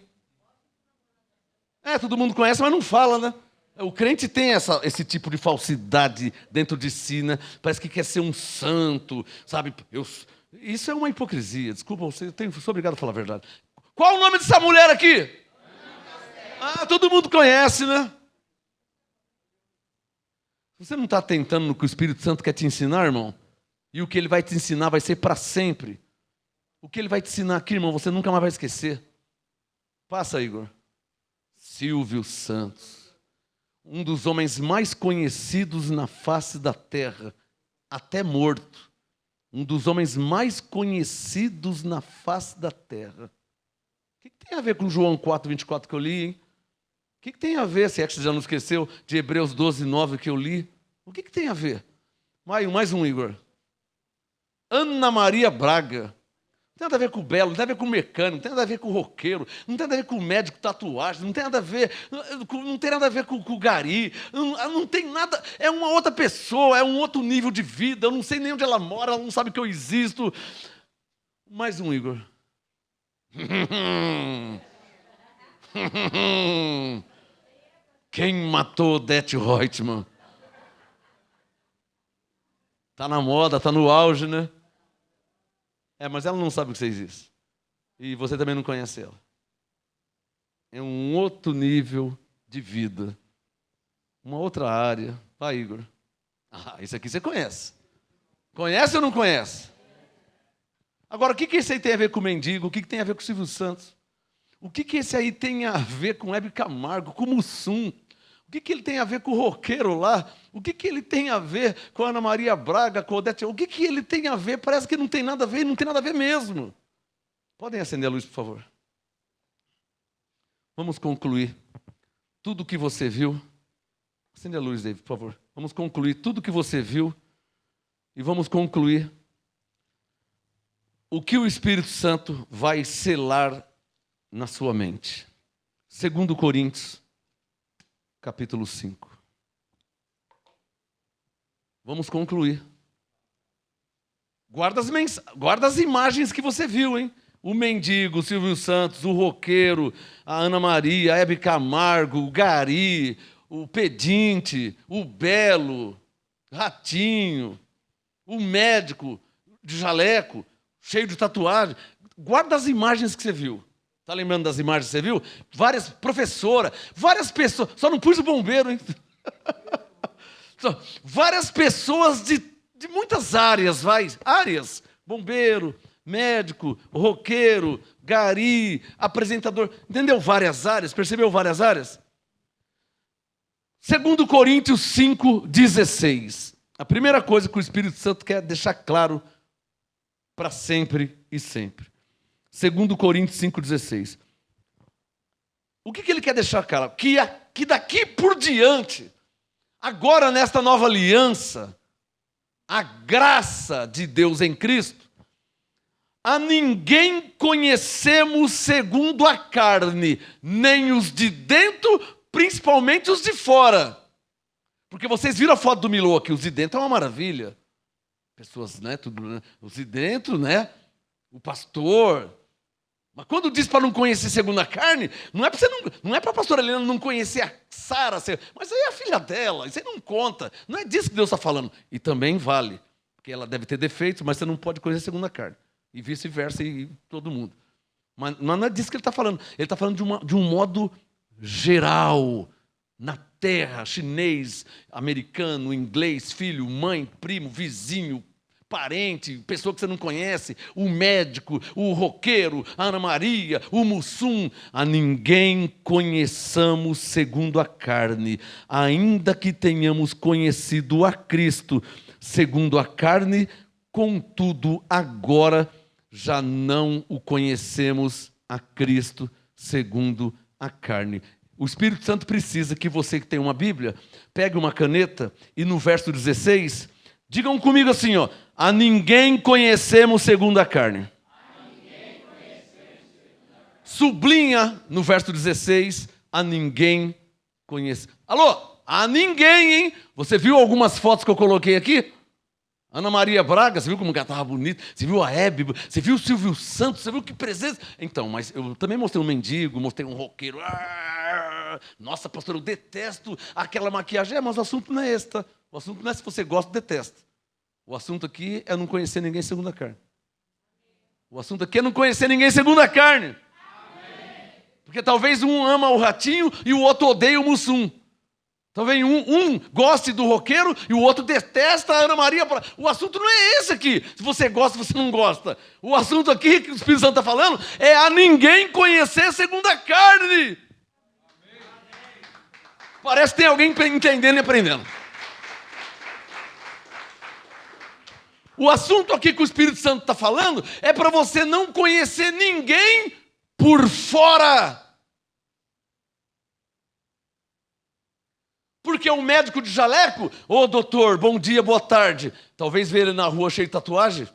[SPEAKER 1] Todo mundo conhece, mas não fala, né? O crente tem esse tipo de falsidade dentro de si, né? Parece que quer ser um santo, sabe? Isso é uma hipocrisia. Desculpa, sou obrigado a falar a verdade. Qual o nome dessa mulher aqui? Ah, todo mundo conhece, né? Você não está tentando no que o Espírito Santo quer te ensinar, irmão? E o que ele vai te ensinar vai ser para sempre. O que ele vai te ensinar aqui, irmão, você nunca mais vai esquecer. Passa, Igor. Silvio Santos, um dos homens mais conhecidos na face da terra, até morto. Um dos homens mais conhecidos na face da terra. O que tem a ver com João 4:24 que eu li, hein? O que tem a ver, se é que você já não esqueceu, de Hebreus 12:9 que eu li? O que tem a ver? Mais um, Igor. Ana Maria Braga. Não tem nada a ver com o belo, não tem nada a ver com o mecânico, não tem nada a ver com o roqueiro, não tem nada a ver com o médico tatuagem, não tem nada a ver, não tem nada a ver com o gari, não tem nada, é uma outra pessoa, é um outro nível de vida, eu não sei nem onde ela mora, ela não sabe que eu existo. Mais um, Igor. Quem matou Odete Reutemann? Tá na moda, tá no auge, né? Mas ela não sabe que você existe. E você também não conhece ela. É um outro nível de vida. Uma outra área. Vai, Igor. Isso aqui você conhece. Conhece ou não conhece? Agora, o que esse aí tem a ver com o mendigo? O que tem a ver com o Silvio Santos? O que esse aí tem a ver com o Hebe Camargo, com o Mussum? O que ele tem a ver com o roqueiro lá? O que ele tem a ver com a Ana Maria Braga, com a Odete? O que ele tem a ver? Parece que não tem nada a ver, e não tem nada a ver mesmo. Podem acender a luz, por favor? Vamos concluir. Tudo o que você viu... Acende a luz, David, por favor. Vamos concluir tudo o que você viu e vamos concluir o que o Espírito Santo vai selar na sua mente. 2 Coríntios, capítulo 5. Vamos concluir. Guarda as imagens que você viu, hein? O mendigo, o Silvio Santos, o roqueiro, a Ana Maria, a Hebe Camargo, o gari, o pedinte, o belo, ratinho, o médico de jaleco, cheio de tatuagem. Guarda as imagens que você viu. Está lembrando das imagens que você viu? Várias professoras, várias pessoas. Só não pus o bombeiro, hein? Várias pessoas de muitas áreas, áreas. Bombeiro, médico, roqueiro, gari, apresentador. Entendeu? Várias áreas. Percebeu várias áreas? 2 Coríntios 5:16. A primeira coisa que o Espírito Santo quer deixar claro para sempre e sempre. 2 Coríntios 5:16. O que ele quer deixar claro? Que daqui por diante, agora nesta nova aliança, a graça de Deus em Cristo, a ninguém conhecemos segundo a carne, nem os de dentro, principalmente os de fora. Porque vocês viram a foto do Milô aqui, os de dentro é uma maravilha. Pessoas, né, tudo, né? Os de dentro, né, o pastor. Mas quando diz para não conhecer segundo a carne, não é para a pastora Helena não conhecer a Sara, mas aí é a filha dela, isso aí não conta. Não é disso que Deus está falando. E também vale, porque ela deve ter defeitos, mas você não pode conhecer segundo a carne. E vice-versa, e todo mundo. Mas não é disso que ele está falando. Ele está falando de um modo geral, na terra, chinês, americano, inglês, filho, mãe, primo, vizinho, parente, pessoa que você não conhece, o médico, o roqueiro, a Ana Maria, o Mussum. A ninguém conheçamos segundo a carne, ainda que tenhamos conhecido a Cristo segundo a carne, contudo agora já não o conhecemos a Cristo segundo a carne. O Espírito Santo precisa que você que tem uma Bíblia, pegue uma caneta e no verso 16, digam comigo assim, ó, a ninguém conhecemos segundo a carne. Sublinha no verso 16, a ninguém conhece. Alô, a ninguém, hein? Você viu algumas fotos que eu coloquei aqui? Ana Maria Braga, você viu como ela estava bonita? Você viu a Hebe? Você viu o Silvio Santos? Você viu que presença? Então, mas eu também mostrei um mendigo, mostrei um roqueiro. Nossa, pastor, eu detesto aquela maquiagem. Mas o assunto não é esse, tá? O assunto não é se você gosta ou detesta. O assunto aqui é não conhecer ninguém segundo a carne. O assunto aqui é não conhecer ninguém segundo a carne. Porque talvez um ama o Ratinho e o outro odeia o Mussum. Talvez um goste do roqueiro e o outro detesta a Ana Maria. O assunto não é esse aqui. Se você gosta, você não gosta. O assunto aqui que o Espírito Santo está falando é a ninguém conhecer segundo a carne. Parece que tem alguém entendendo e aprendendo. O assunto aqui que o Espírito Santo está falando é para você não conhecer ninguém por fora. Porque o médico de jaleco, ô doutor, bom dia, boa tarde. Talvez vê ele na rua cheio de tatuagem.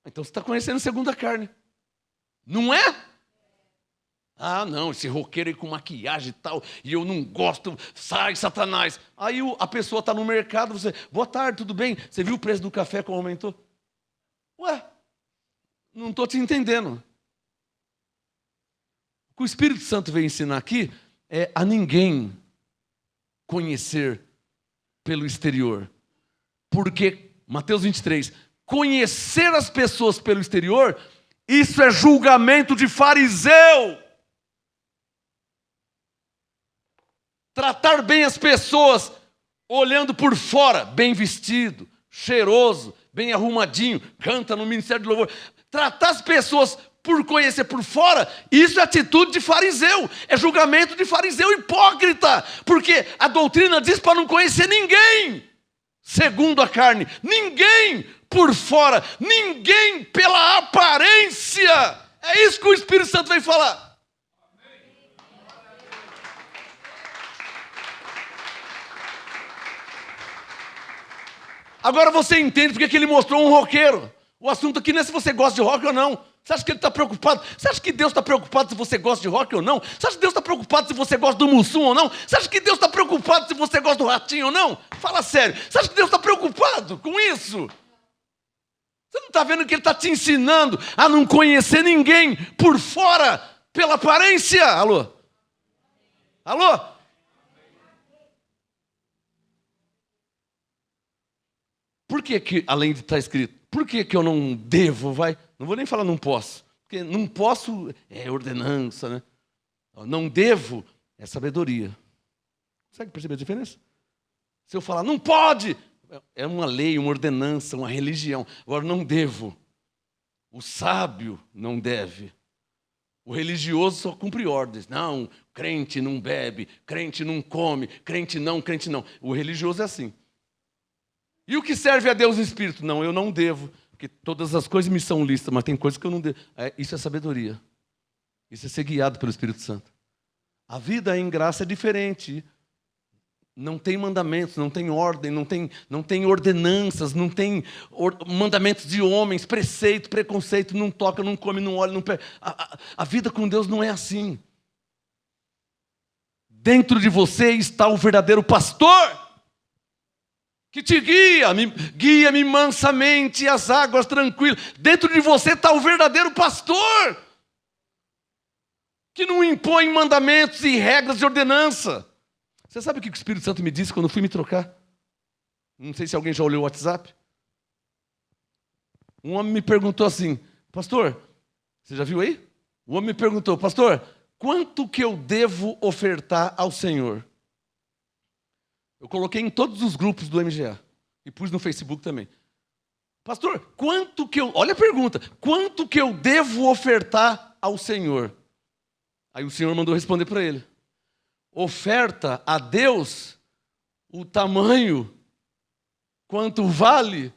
[SPEAKER 1] Então você está conhecendo segundo a carne. Não é? Ah, não, esse roqueiro aí com maquiagem e tal, e eu não gosto, sai, Satanás. Aí a pessoa está no mercado, você, boa tarde, tudo bem? Você viu o preço do café como aumentou? Ué, não estou te entendendo. O que o Espírito Santo veio ensinar aqui é a ninguém conhecer pelo exterior. Porque, Mateus 23, conhecer as pessoas pelo exterior, isso é julgamento de fariseu. Tratar bem as pessoas, olhando por fora, bem vestido, cheiroso, bem arrumadinho, canta no ministério de louvor. Tratar as pessoas por conhecer por fora, isso é atitude de fariseu, é julgamento de fariseu hipócrita, porque a doutrina diz para não conhecer ninguém, segundo a carne, ninguém por fora, ninguém pela aparência. É isso que o Espírito Santo vem falar. Agora você entende porque que ele mostrou um roqueiro. O assunto aqui não é se você gosta de rock ou não. Você acha que ele está preocupado? Você acha que Deus está preocupado se você gosta de rock ou não? Você acha que Deus está preocupado se você gosta do Mussum ou não? Você acha que Deus está preocupado se você gosta do Ratinho ou não? Fala sério. Você acha que Deus está preocupado com isso? Você não está vendo que Ele está te ensinando a não conhecer ninguém por fora, pela aparência? Alô? Alô? Por que, além de estar escrito, por que eu não devo, não vou nem falar não posso, porque não posso é ordenança, né? Não devo é sabedoria. Consegue perceber a diferença? Se eu falar não pode, é uma lei, uma ordenança, uma religião. Agora não devo. O sábio não deve. O religioso só cumpre ordens. Não, crente não bebe, crente não come, crente não. O religioso é assim. E o que serve a Deus o Espírito? Não, eu não devo, porque todas as coisas me são lícitas, mas tem coisas que eu não devo. Isso é sabedoria. Isso é ser guiado pelo Espírito Santo. A vida em graça é diferente. Não tem mandamentos, não tem ordem, não tem ordenanças, não tem mandamentos de homens, preceito, preconceito, não toca, não come, não olha, não pega. A vida com Deus não é assim. Dentro de você está o verdadeiro pastor, que te guia-me mansamente às águas tranquilas. Dentro de você está o verdadeiro pastor, que não impõe mandamentos e regras de ordenança. Você sabe o que o Espírito Santo me disse quando eu fui me trocar? Não sei se alguém já olhou o WhatsApp. Um homem me perguntou assim, pastor, você já viu aí? O homem me perguntou, pastor, quanto que eu devo ofertar ao Senhor? Eu coloquei em todos os grupos do MGA. E pus no Facebook também. Pastor, olha a pergunta. Quanto que eu devo ofertar ao Senhor? Aí o Senhor mandou responder para ele. Oferta a Deus o tamanho, quanto vale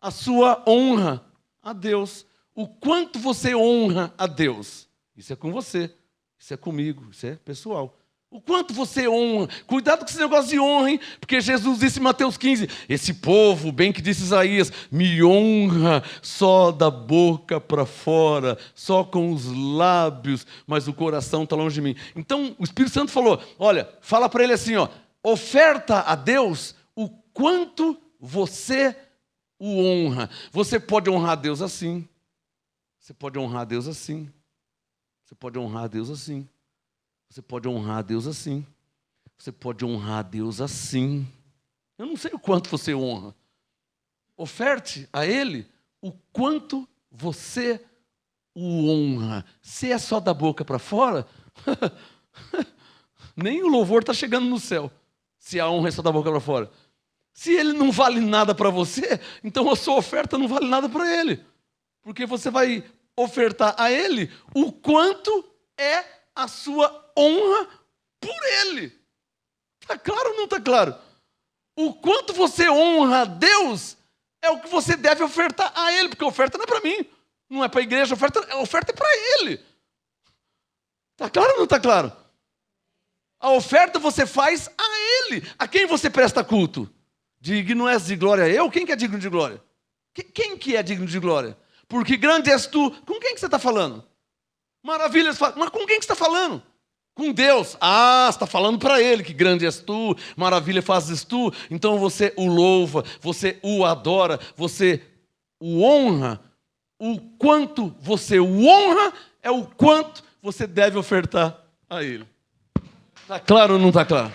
[SPEAKER 1] a sua honra a Deus. O quanto você honra a Deus. Isso é com você, isso é comigo, isso é pessoal. O quanto você honra. Cuidado com esse negócio de honra, hein? Porque Jesus disse em Mateus 15, esse povo, bem que disse Isaías, me honra só da boca para fora, só com os lábios, mas o coração está longe de mim. Então o Espírito Santo falou, olha, fala para ele assim, oferta a Deus o quanto você o honra. Você pode honrar a Deus assim. Você pode honrar a Deus assim. Você pode honrar a Deus assim. Você pode honrar a Deus assim. Você pode honrar a Deus assim. Eu não sei o quanto você honra. Oferte a Ele o quanto você o honra? Se é só da boca para fora, nem o louvor está chegando no céu, se a honra é só da boca para fora. Se ele não vale nada para você, então a sua oferta não vale nada para ele. Porque você vai ofertar a ele o quanto é a sua honra por ele. Está claro ou não está claro? O quanto você honra a Deus é o que você deve ofertar a ele, porque a oferta não é para mim, não é para a igreja, a oferta é para ele. Está claro ou não está claro? A oferta você faz a ele. A quem você presta culto? Digno és de glória eu? Quem que é digno de glória? Quem que é digno de glória? Porque grande és tu. Com quem que você está falando? Maravilhas, mas com quem que você está falando? Com Deus. Ah, você está falando para ele que grande és tu, maravilha fazes tu. Então você o louva, você o adora, você o honra. O quanto você o honra é o quanto você deve ofertar a ele. Está claro ou não está claro?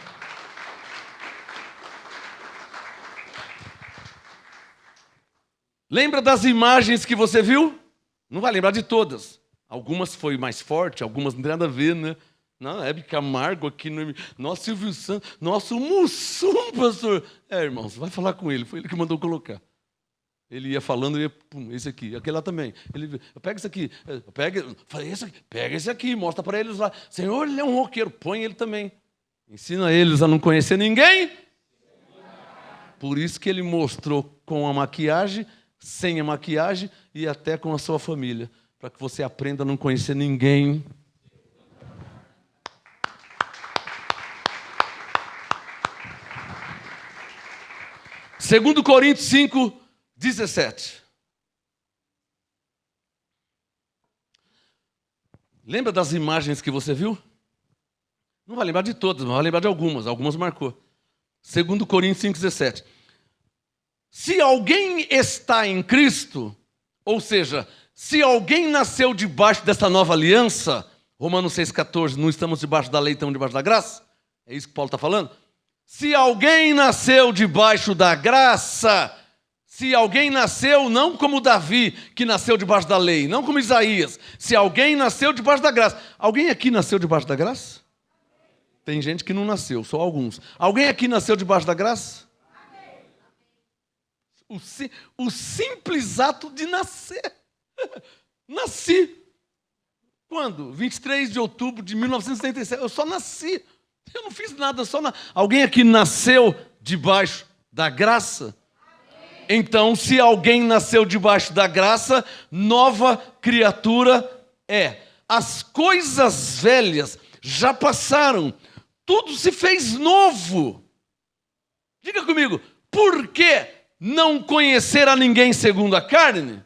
[SPEAKER 1] Lembra das imagens que você viu? Não vai lembrar de todas. Algumas foi mais forte, algumas não tem nada a ver, né? Não, Hebe Camargo aqui, nossa, Silvio Santos, nossa, o Mussum, pastor. Irmãos, vai falar com ele, foi ele que mandou colocar. Ele ia falando, ia, pum, esse aqui, aquele lá também. Ele, pega esse aqui, pega esse aqui, mostra para eles lá. Senhor, ele é um roqueiro, põe ele também. Ensina eles a não conhecer ninguém. Por isso que ele mostrou com a maquiagem, sem a maquiagem e até com a sua família, para que você aprenda a não conhecer ninguém. Segundo Coríntios 5:17. Lembra das imagens que você viu? Não vai lembrar de todas, mas vai lembrar de algumas. Algumas marcou. Segundo Coríntios 5:17. Se alguém está em Cristo, ou seja, se alguém nasceu debaixo dessa nova aliança, Romanos 6,14, não estamos debaixo da lei, estamos debaixo da graça? É isso que Paulo está falando? Se alguém nasceu debaixo da graça, se alguém nasceu não como Davi, que nasceu debaixo da lei, não como Isaías, se alguém nasceu debaixo da graça. Alguém aqui nasceu debaixo da graça? Tem gente que não nasceu, só alguns. Alguém aqui nasceu debaixo da graça? O simples ato de nascer. Nasci. Quando? 23 de outubro de 1977. Eu só nasci. Eu não fiz nada, Alguém aqui nasceu debaixo da graça? Então, se alguém nasceu debaixo da graça, nova criatura é. As coisas velhas já passaram, tudo se fez novo. Diga comigo, por que não conhecer a ninguém segundo a carne?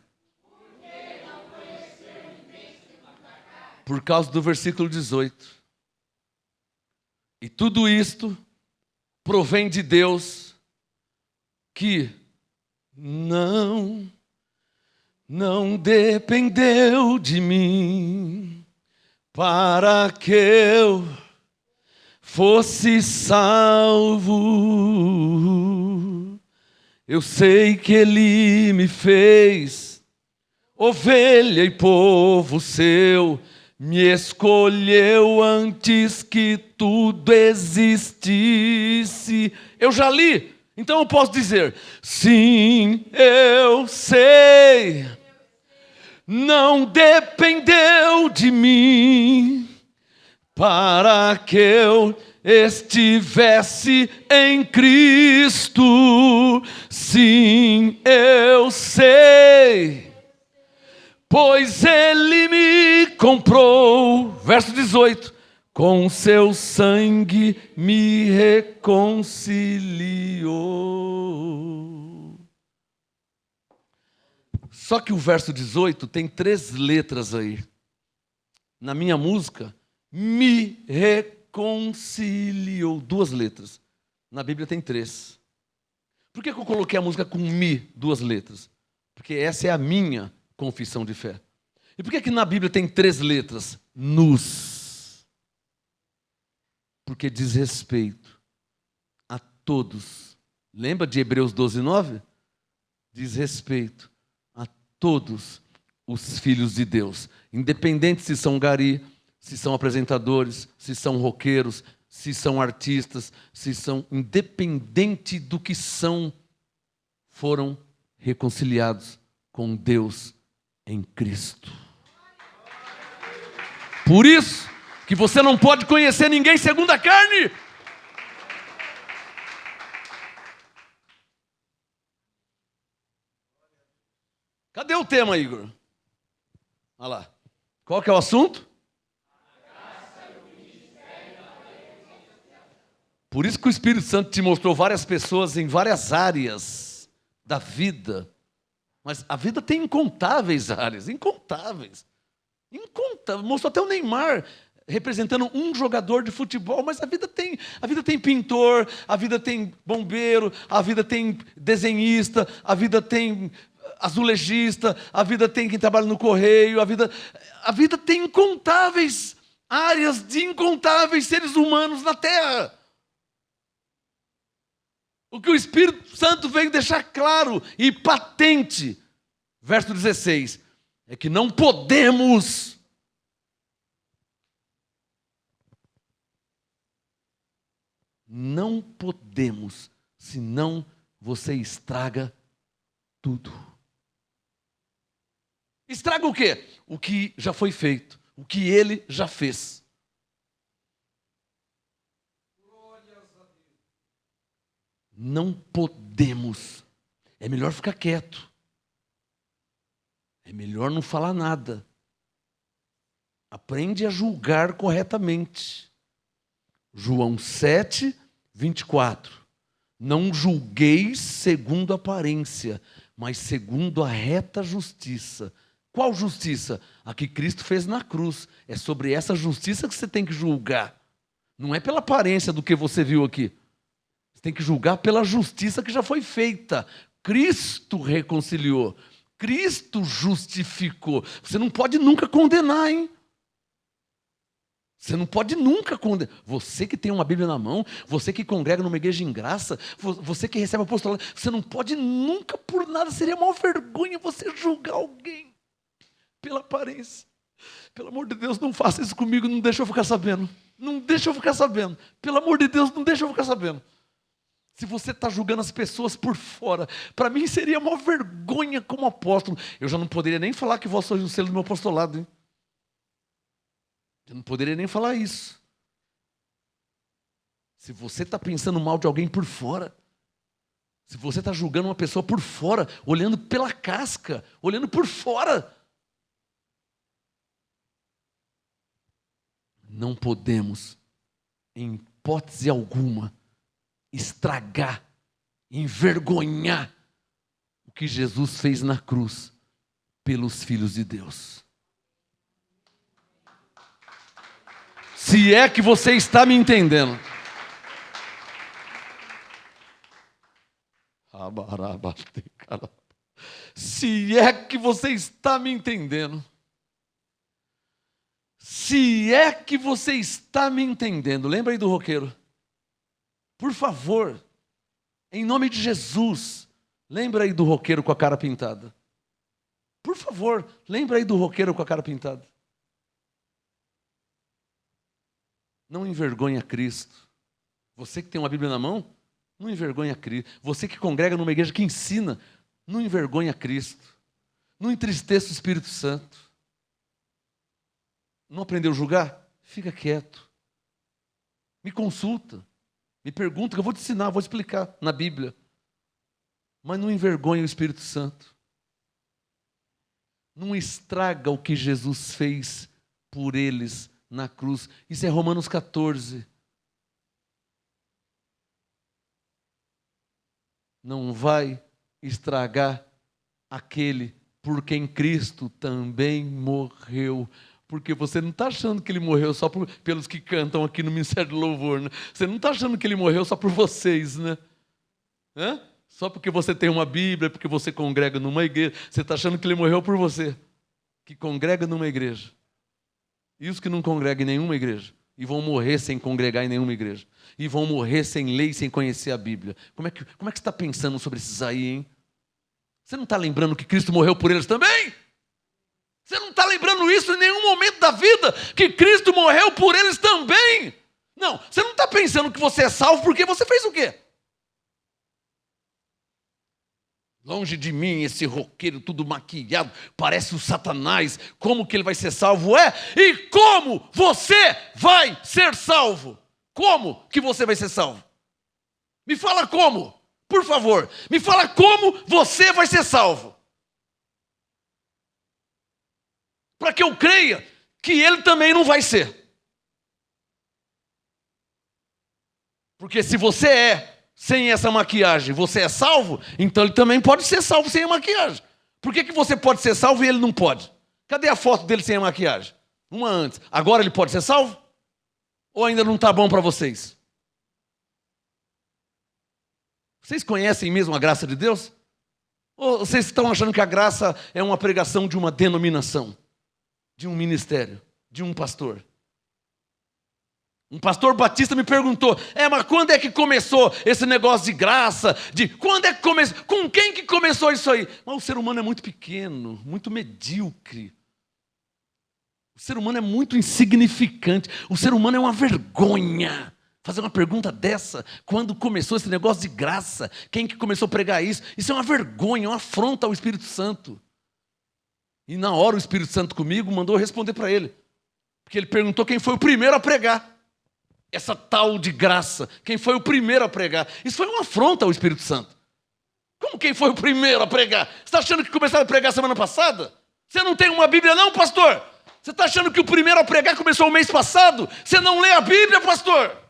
[SPEAKER 1] Por causa do versículo 18. E tudo isto provém de Deus, que não dependeu de mim para que eu fosse salvo. Eu sei que Ele me fez ovelha e povo seu, me escolheu antes que tudo existisse. Eu já li, então eu posso dizer, sim, eu sei, não dependeu de mim para que eu estivesse em Cristo. Sim, eu sei, pois Ele me comprou, verso 18, com seu sangue me reconciliou. Só que o verso 18 tem 3 letras aí. Na minha música, me reconciliou, 2 letras. Na Bíblia tem 3. Por que eu coloquei a música com mi, 2 letras? Porque essa é a minha confissão de fé. E por que na Bíblia tem 3 letras? Nos. Porque diz respeito a todos. Lembra de Hebreus 12:9? Diz respeito a todos os filhos de Deus. Independente se são gari, se são apresentadores, se são roqueiros, se são artistas, se são... Independente do que são, foram reconciliados com Deus em Cristo. Por isso que você não pode conhecer ninguém segundo a carne. Cadê o tema, Igor? Olha lá. Qual que é o assunto? Por isso que o Espírito Santo te mostrou várias pessoas em várias áreas da vida. Mas a vida tem incontáveis áreas, incontáveis. Mostrou até o Neymar representando um jogador de futebol, mas a vida tem pintor, a vida tem bombeiro, a vida tem desenhista, a vida tem azulejista, a vida tem quem trabalha no correio, a vida tem incontáveis áreas de incontáveis seres humanos na Terra. O que o Espírito Santo veio deixar claro e patente, verso 16, é que não podemos senão você estraga tudo. Estraga o quê? O que já foi feito, o que ele já fez. Não podemos. É melhor ficar quieto. É melhor não falar nada. Aprende a julgar corretamente. João 7, 24. Não julgueis segundo a aparência, mas segundo a reta justiça. Qual justiça? A que Cristo fez na cruz. É sobre essa justiça que você tem que julgar. Não é pela aparência do que você viu aqui. Você tem que julgar pela justiça que já foi feita. Cristo reconciliou. Cristo justificou. Você não pode nunca condenar, hein? Você não pode nunca condenar. Você que tem uma Bíblia na mão, você que congrega numa igreja em graça, você que recebe apostolado, você não pode nunca por nada, seria uma vergonha você julgar alguém pela aparência. Pelo amor de Deus, não faça isso comigo, não deixa eu ficar sabendo. Não deixa eu ficar sabendo. Pelo amor de Deus, não deixa eu ficar sabendo. Se você está julgando as pessoas por fora, para mim seria uma vergonha como apóstolo. Eu já não poderia nem falar que vós sois o selo do meu apostolado, hein? Eu não poderia nem falar isso. Se você está pensando mal de alguém por fora, se você está julgando uma pessoa por fora, olhando pela casca, olhando por fora, não podemos, em hipótese alguma, estragar, envergonhar o que Jesus fez na cruz pelos filhos de Deus. Se é que você está me entendendo. Se é que você está me entendendo. Se é que você está me entendendo. Lembra aí do roqueiro. Por favor, em nome de Jesus, lembra aí do roqueiro com a cara pintada. Por favor, lembra aí do roqueiro com a cara pintada. Não envergonha Cristo. Você que tem uma Bíblia na mão, não envergonha Cristo. Você que congrega numa igreja que ensina, não envergonha Cristo. Não entristeça o Espírito Santo. Não aprendeu a julgar? Fica quieto. Me consulta. Me pergunta que eu vou te ensinar, vou explicar na Bíblia. Mas não envergonha o Espírito Santo. Não estraga o que Jesus fez por eles na cruz. Isso é Romanos 14. Não vai estragar aquele por quem Cristo também morreu. Porque você não está achando que ele morreu só pelos que cantam aqui no Ministério do Louvor, né? Você não está achando que ele morreu só por vocês, né? Hã? Só porque você tem uma Bíblia, porque você congrega numa igreja. Você está achando que ele morreu por você, que congrega numa igreja. E os que não congregam em nenhuma igreja, e vão morrer sem congregar em nenhuma igreja, e vão morrer sem ler e sem conhecer a Bíblia. Como é que você está pensando sobre esses aí, hein? Você não está lembrando que Cristo morreu por eles também? Você não está lembrando isso em nenhum momento da vida, que Cristo morreu por eles também. Não, você não está pensando que você é salvo porque você fez o quê? Longe de mim esse roqueiro tudo maquiado, parece o Satanás, como que ele vai ser salvo? E como você vai ser salvo? Como que você vai ser salvo? Me fala como, por favor, me fala como você vai ser salvo. Para que eu creia que ele também não vai ser. Porque se você é sem essa maquiagem, você é salvo, então ele também pode ser salvo sem a maquiagem. Por que você pode ser salvo e ele não pode? Cadê a foto dele sem a maquiagem? Uma antes. Agora ele pode ser salvo? Ou ainda não está bom para vocês? Vocês conhecem mesmo a graça de Deus? Ou vocês estão achando que a graça é uma pregação de uma denominação? De um ministério? De um pastor? Um pastor batista me perguntou, mas quando é que começou esse negócio de graça? Quando é que começou? Com quem que começou isso aí? Mas o ser humano é muito pequeno, muito medíocre. O ser humano é muito insignificante. O ser humano é uma vergonha. Fazer uma pergunta dessa, quando começou esse negócio de graça? Quem que começou a pregar isso? Isso é uma vergonha, uma afronta ao Espírito Santo. E na hora o Espírito Santo comigo mandou eu responder para ele. Porque ele perguntou quem foi o primeiro a pregar essa tal de graça. Quem foi o primeiro a pregar? Isso foi uma afronta ao Espírito Santo. Como quem foi o primeiro a pregar? Você está achando que começaram a pregar semana passada? Você não tem uma Bíblia não, pastor? Você está achando que o primeiro a pregar começou o mês passado? Você não lê a Bíblia, pastor?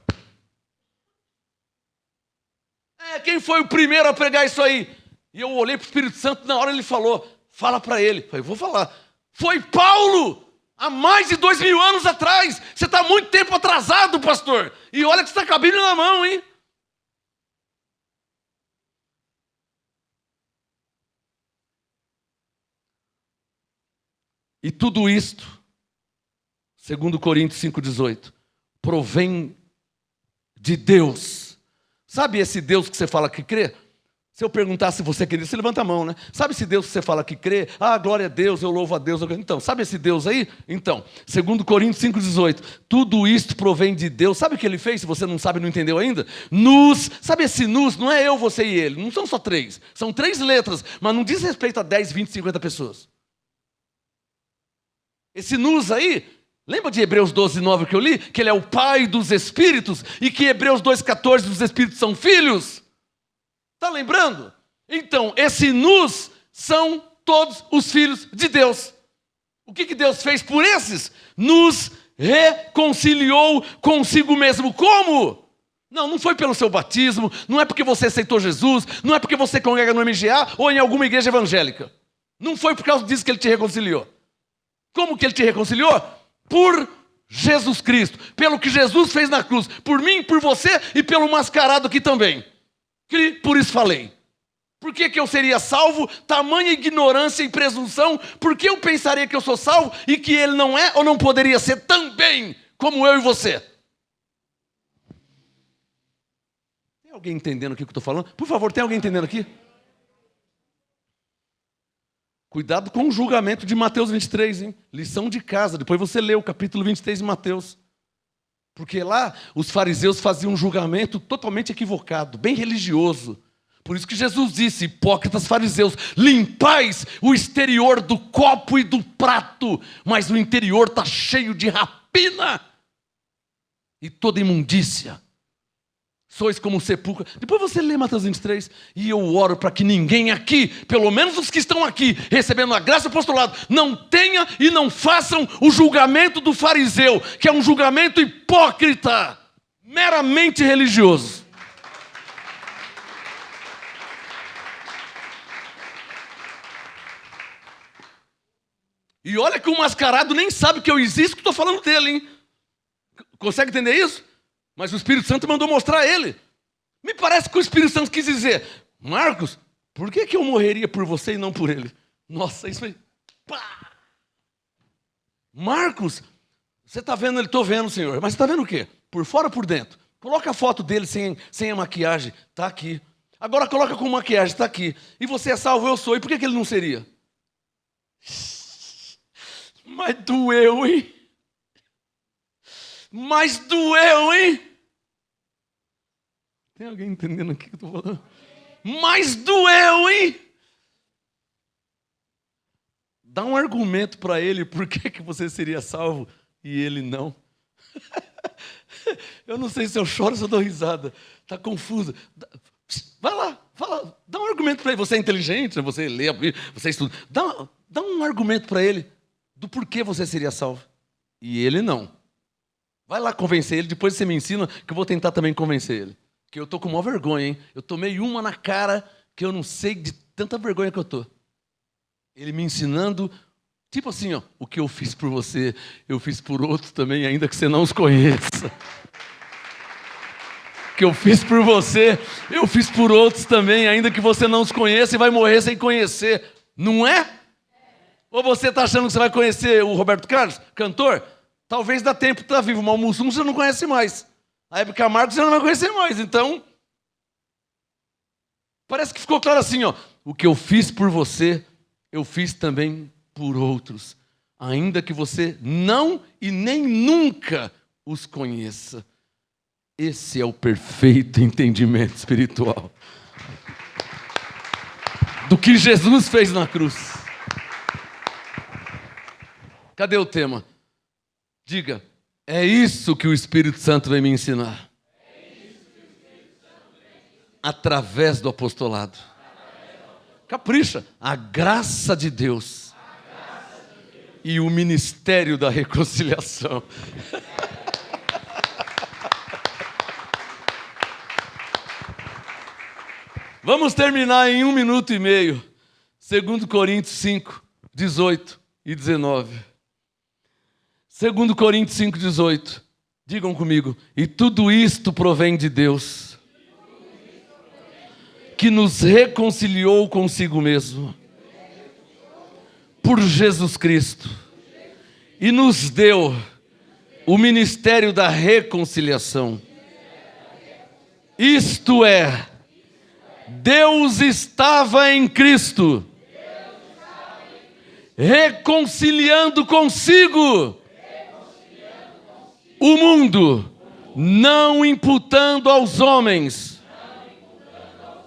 [SPEAKER 1] Quem foi o primeiro a pregar isso aí? E eu olhei para o Espírito Santo, na hora ele falou, fala para ele. Eu falei, vou falar. Foi Paulo! Há mais de 2000 anos atrás. Você está muito tempo atrasado, pastor. E olha que você está com a Bíblia na mão, hein? E tudo isto, segundo Coríntios 5,18, provém de Deus. Sabe esse Deus que você fala que crê? Se eu perguntar se você queria, você levanta a mão, né? Sabe esse Deus que você fala que crê? Glória a Deus, eu louvo a Deus. Então, sabe esse Deus aí? Então, segundo Coríntios 5,18, tudo isto provém de Deus. Sabe o que ele fez? Se você não sabe, não entendeu ainda? Sabe esse nos? Não é eu, você e ele. Não são só 3. São 3 letras, mas não diz respeito a 10, 20, 50 pessoas. Esse nos aí, lembra de Hebreus 12:9 que eu li? Que ele é o pai dos espíritos e que Hebreus 2:14 dos espíritos são filhos. Está lembrando? Então, esse nos são todos os filhos de Deus. O que Deus fez por esses? Nos reconciliou consigo mesmo. Como? Não foi pelo seu batismo, não é porque você aceitou Jesus, não é porque você congrega no MGA ou em alguma igreja evangélica. Não foi por causa disso que ele te reconciliou. Como que ele te reconciliou? Por Jesus Cristo, pelo que Jesus fez na cruz, por mim, por você e pelo mascarado aqui também. Por isso falei. Por que eu seria salvo? Tamanha ignorância e presunção. Por que eu pensaria que eu sou salvo e que ele não é ou não poderia ser também, como eu e você? Tem alguém entendendo o que eu estou falando? Por favor, tem alguém entendendo aqui? Cuidado com o julgamento de Mateus 23, hein? Lição de casa. Depois você lê o capítulo 23 de Mateus. Porque lá os fariseus faziam um julgamento totalmente equivocado, bem religioso. Por isso que Jesus disse, hipócritas fariseus, limpais o exterior do copo e do prato, mas o interior está cheio de rapina e toda imundícia. Sois como um sepulcro. Depois você lê Mateus 23. E eu oro para que ninguém aqui, pelo menos os que estão aqui, recebendo a graça do apostolado, não tenha e não façam o julgamento do fariseu, que é um julgamento hipócrita, meramente religioso. E olha que o mascarado nem sabe que eu existo, que estou falando dele, hein? Consegue entender isso? Mas o Espírito Santo mandou mostrar a ele. Me parece que o Espírito Santo quis dizer, Marcos, por que eu morreria por você e não por ele? Nossa, isso foi... Pá! Marcos, você está vendo ele? Estou vendo, Senhor. Mas você está vendo o quê? Por fora ou por dentro? Coloca a foto dele sem a maquiagem. Está aqui. Agora coloca com maquiagem. Está aqui. E você é salvo, eu sou. E por que ele não seria? Mas doeu, hein? Mas doeu, hein? Tem alguém entendendo o que eu estou falando? Mas doeu, hein? Dá um argumento para ele por que você seria salvo e ele não. Eu não sei se eu choro ou se eu dou risada. Está confuso. Vai lá, fala, dá um argumento para ele. Você é inteligente, você lê, você estuda. Dá um argumento para ele do porquê você seria salvo. E ele não. Vai lá convencer ele, depois você me ensina que eu vou tentar também convencer ele. Que eu estou com maior vergonha, hein? Eu tomei uma na cara que eu não sei de tanta vergonha que eu estou. Ele me ensinando, tipo assim, ó, o que eu fiz por você, eu fiz por outros também, ainda que você não os conheça. O que eu fiz por você, eu fiz por outros também, ainda que você não os conheça e vai morrer sem conhecer. Não é? Ou você está achando que você vai conhecer o Roberto Carlos, cantor? Talvez dá tempo de estar vivo, mas o Mussum você não conhece mais. A Hebe Camargo você não vai conhecer mais, então... Parece que ficou claro assim, ó. O que eu fiz por você, eu fiz também por outros. Ainda que você não e nem nunca os conheça. Esse é o perfeito entendimento espiritual. Do que Jesus fez na cruz. Cadê o tema? Diga, é isso que o Espírito Santo vem me ensinar. Através do apostolado. Capricha, a graça de Deus e o ministério da reconciliação. Vamos terminar em 1 minuto e meio. 2 Coríntios 5, 18 e 19. 2 Coríntios 5, 18. Digam comigo. E tudo isto provém de Deus, que nos reconciliou consigo mesmo, por Jesus Cristo, e nos deu o ministério da reconciliação. Isto é, Deus estava em Cristo, reconciliando consigo o mundo, não imputando aos homens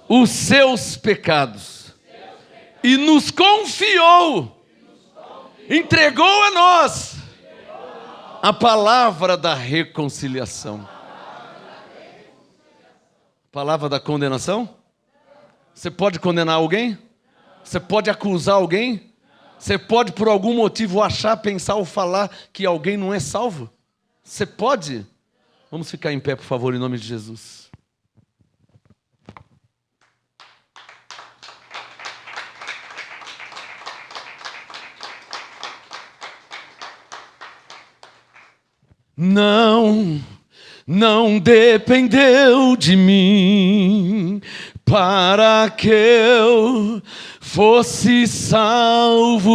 [SPEAKER 1] os seus pecados, e nos confiou, entregou a nós a palavra da reconciliação. Palavra da condenação? Você pode condenar alguém? Você pode acusar alguém? Você pode por algum motivo achar, pensar ou falar que alguém não é salvo? Você pode? Vamos ficar em pé, por favor, em nome de Jesus. Não dependeu de mim para que eu fosse salvo.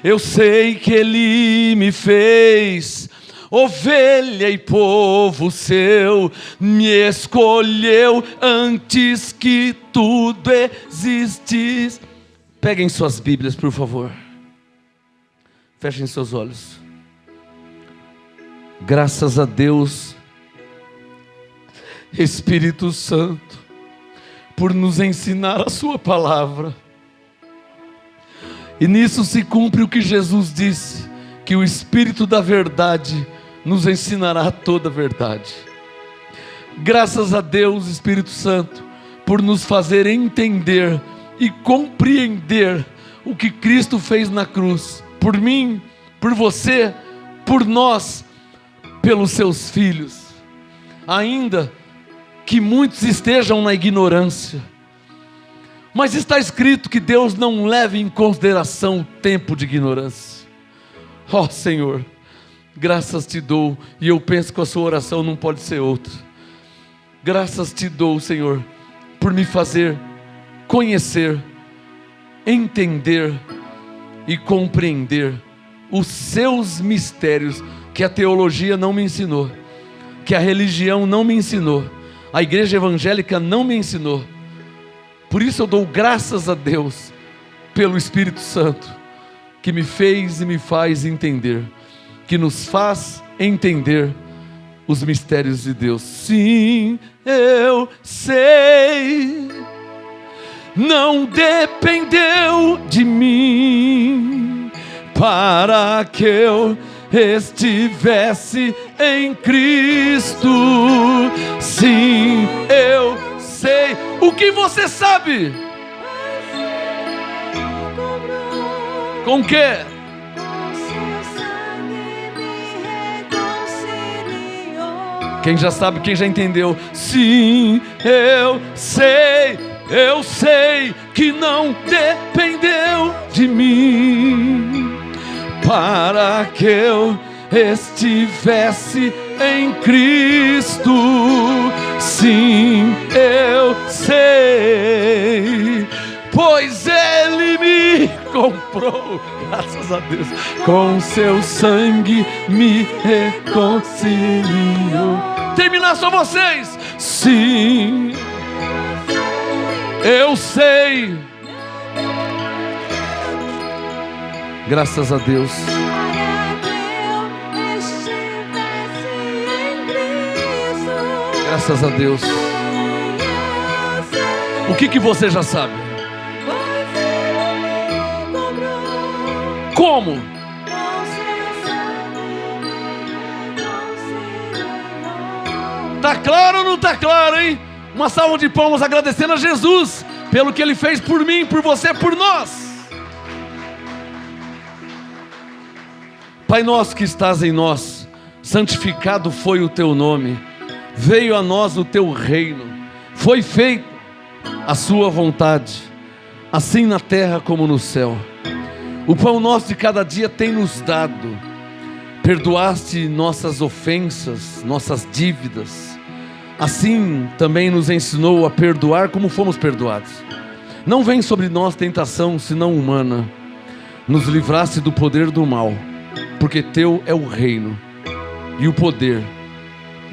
[SPEAKER 1] Eu sei que Ele me fez ovelha e povo seu, me escolheu antes que tudo existisse. Peguem suas Bíblias, por favor. Fechem seus olhos. Graças a Deus, Espírito Santo, por nos ensinar a sua palavra. E nisso se cumpre o que Jesus disse, que o Espírito da verdade nos ensinará toda a verdade. Graças a Deus, Espírito Santo, por nos fazer entender e compreender o que Cristo fez na cruz, por mim, por você, por nós, pelos seus filhos. Ainda que muitos estejam na ignorância, mas está escrito que Deus não leva em consideração o tempo de ignorância. Ó Senhor, graças te dou, e eu penso que a sua oração não pode ser outra. Graças te dou, Senhor, por me fazer conhecer, entender e compreender os seus mistérios que a teologia não me ensinou, que a religião não me ensinou, a igreja evangélica não me ensinou. Por isso eu dou graças a Deus pelo Espírito Santo, que me fez e me faz entender, que nos faz entender os mistérios de Deus. Sim, eu sei, não dependeu de mim para que eu estivesse em Cristo. Sim, eu sei. O que você sabe? Com que? Quem já sabe, quem já entendeu? Sim, eu sei que não dependeu de mim para que eu estivesse em Cristo. Sim, eu sei, pois Ele me comprou, graças a Deus, com seu sangue me reconciliou. Terminar só vocês. Sim, eu sei, graças a Deus. Graças a Deus. O que você já sabe? Como? Tá claro ou não tá claro, hein? Uma salva de palmas agradecendo a Jesus pelo que Ele fez por mim, por você, por nós. Pai nosso que estás em nós, santificado foi o teu nome. Veio a nós o teu reino, foi feita a sua vontade, assim na terra como no céu. O pão nosso de cada dia tem nos dado. Perdoaste nossas ofensas, nossas dívidas. Assim também nos ensinou a perdoar como fomos perdoados. Não vem sobre nós tentação senão humana. Nos livraste do poder do mal, porque teu é o reino, e o poder,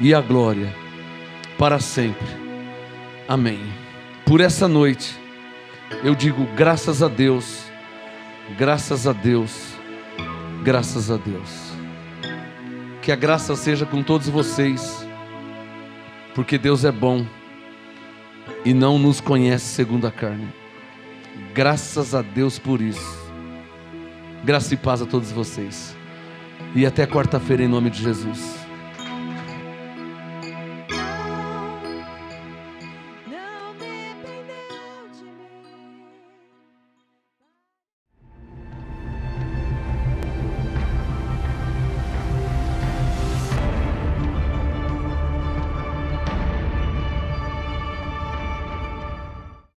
[SPEAKER 1] e a glória, para sempre. Amém. Por essa noite, eu digo graças a Deus, graças a Deus, graças a Deus. Que a graça seja com todos vocês, porque Deus é bom e não nos conhece segundo a carne. Graças a Deus por isso. Graça e paz a todos vocês. E até quarta-feira em nome de Jesus.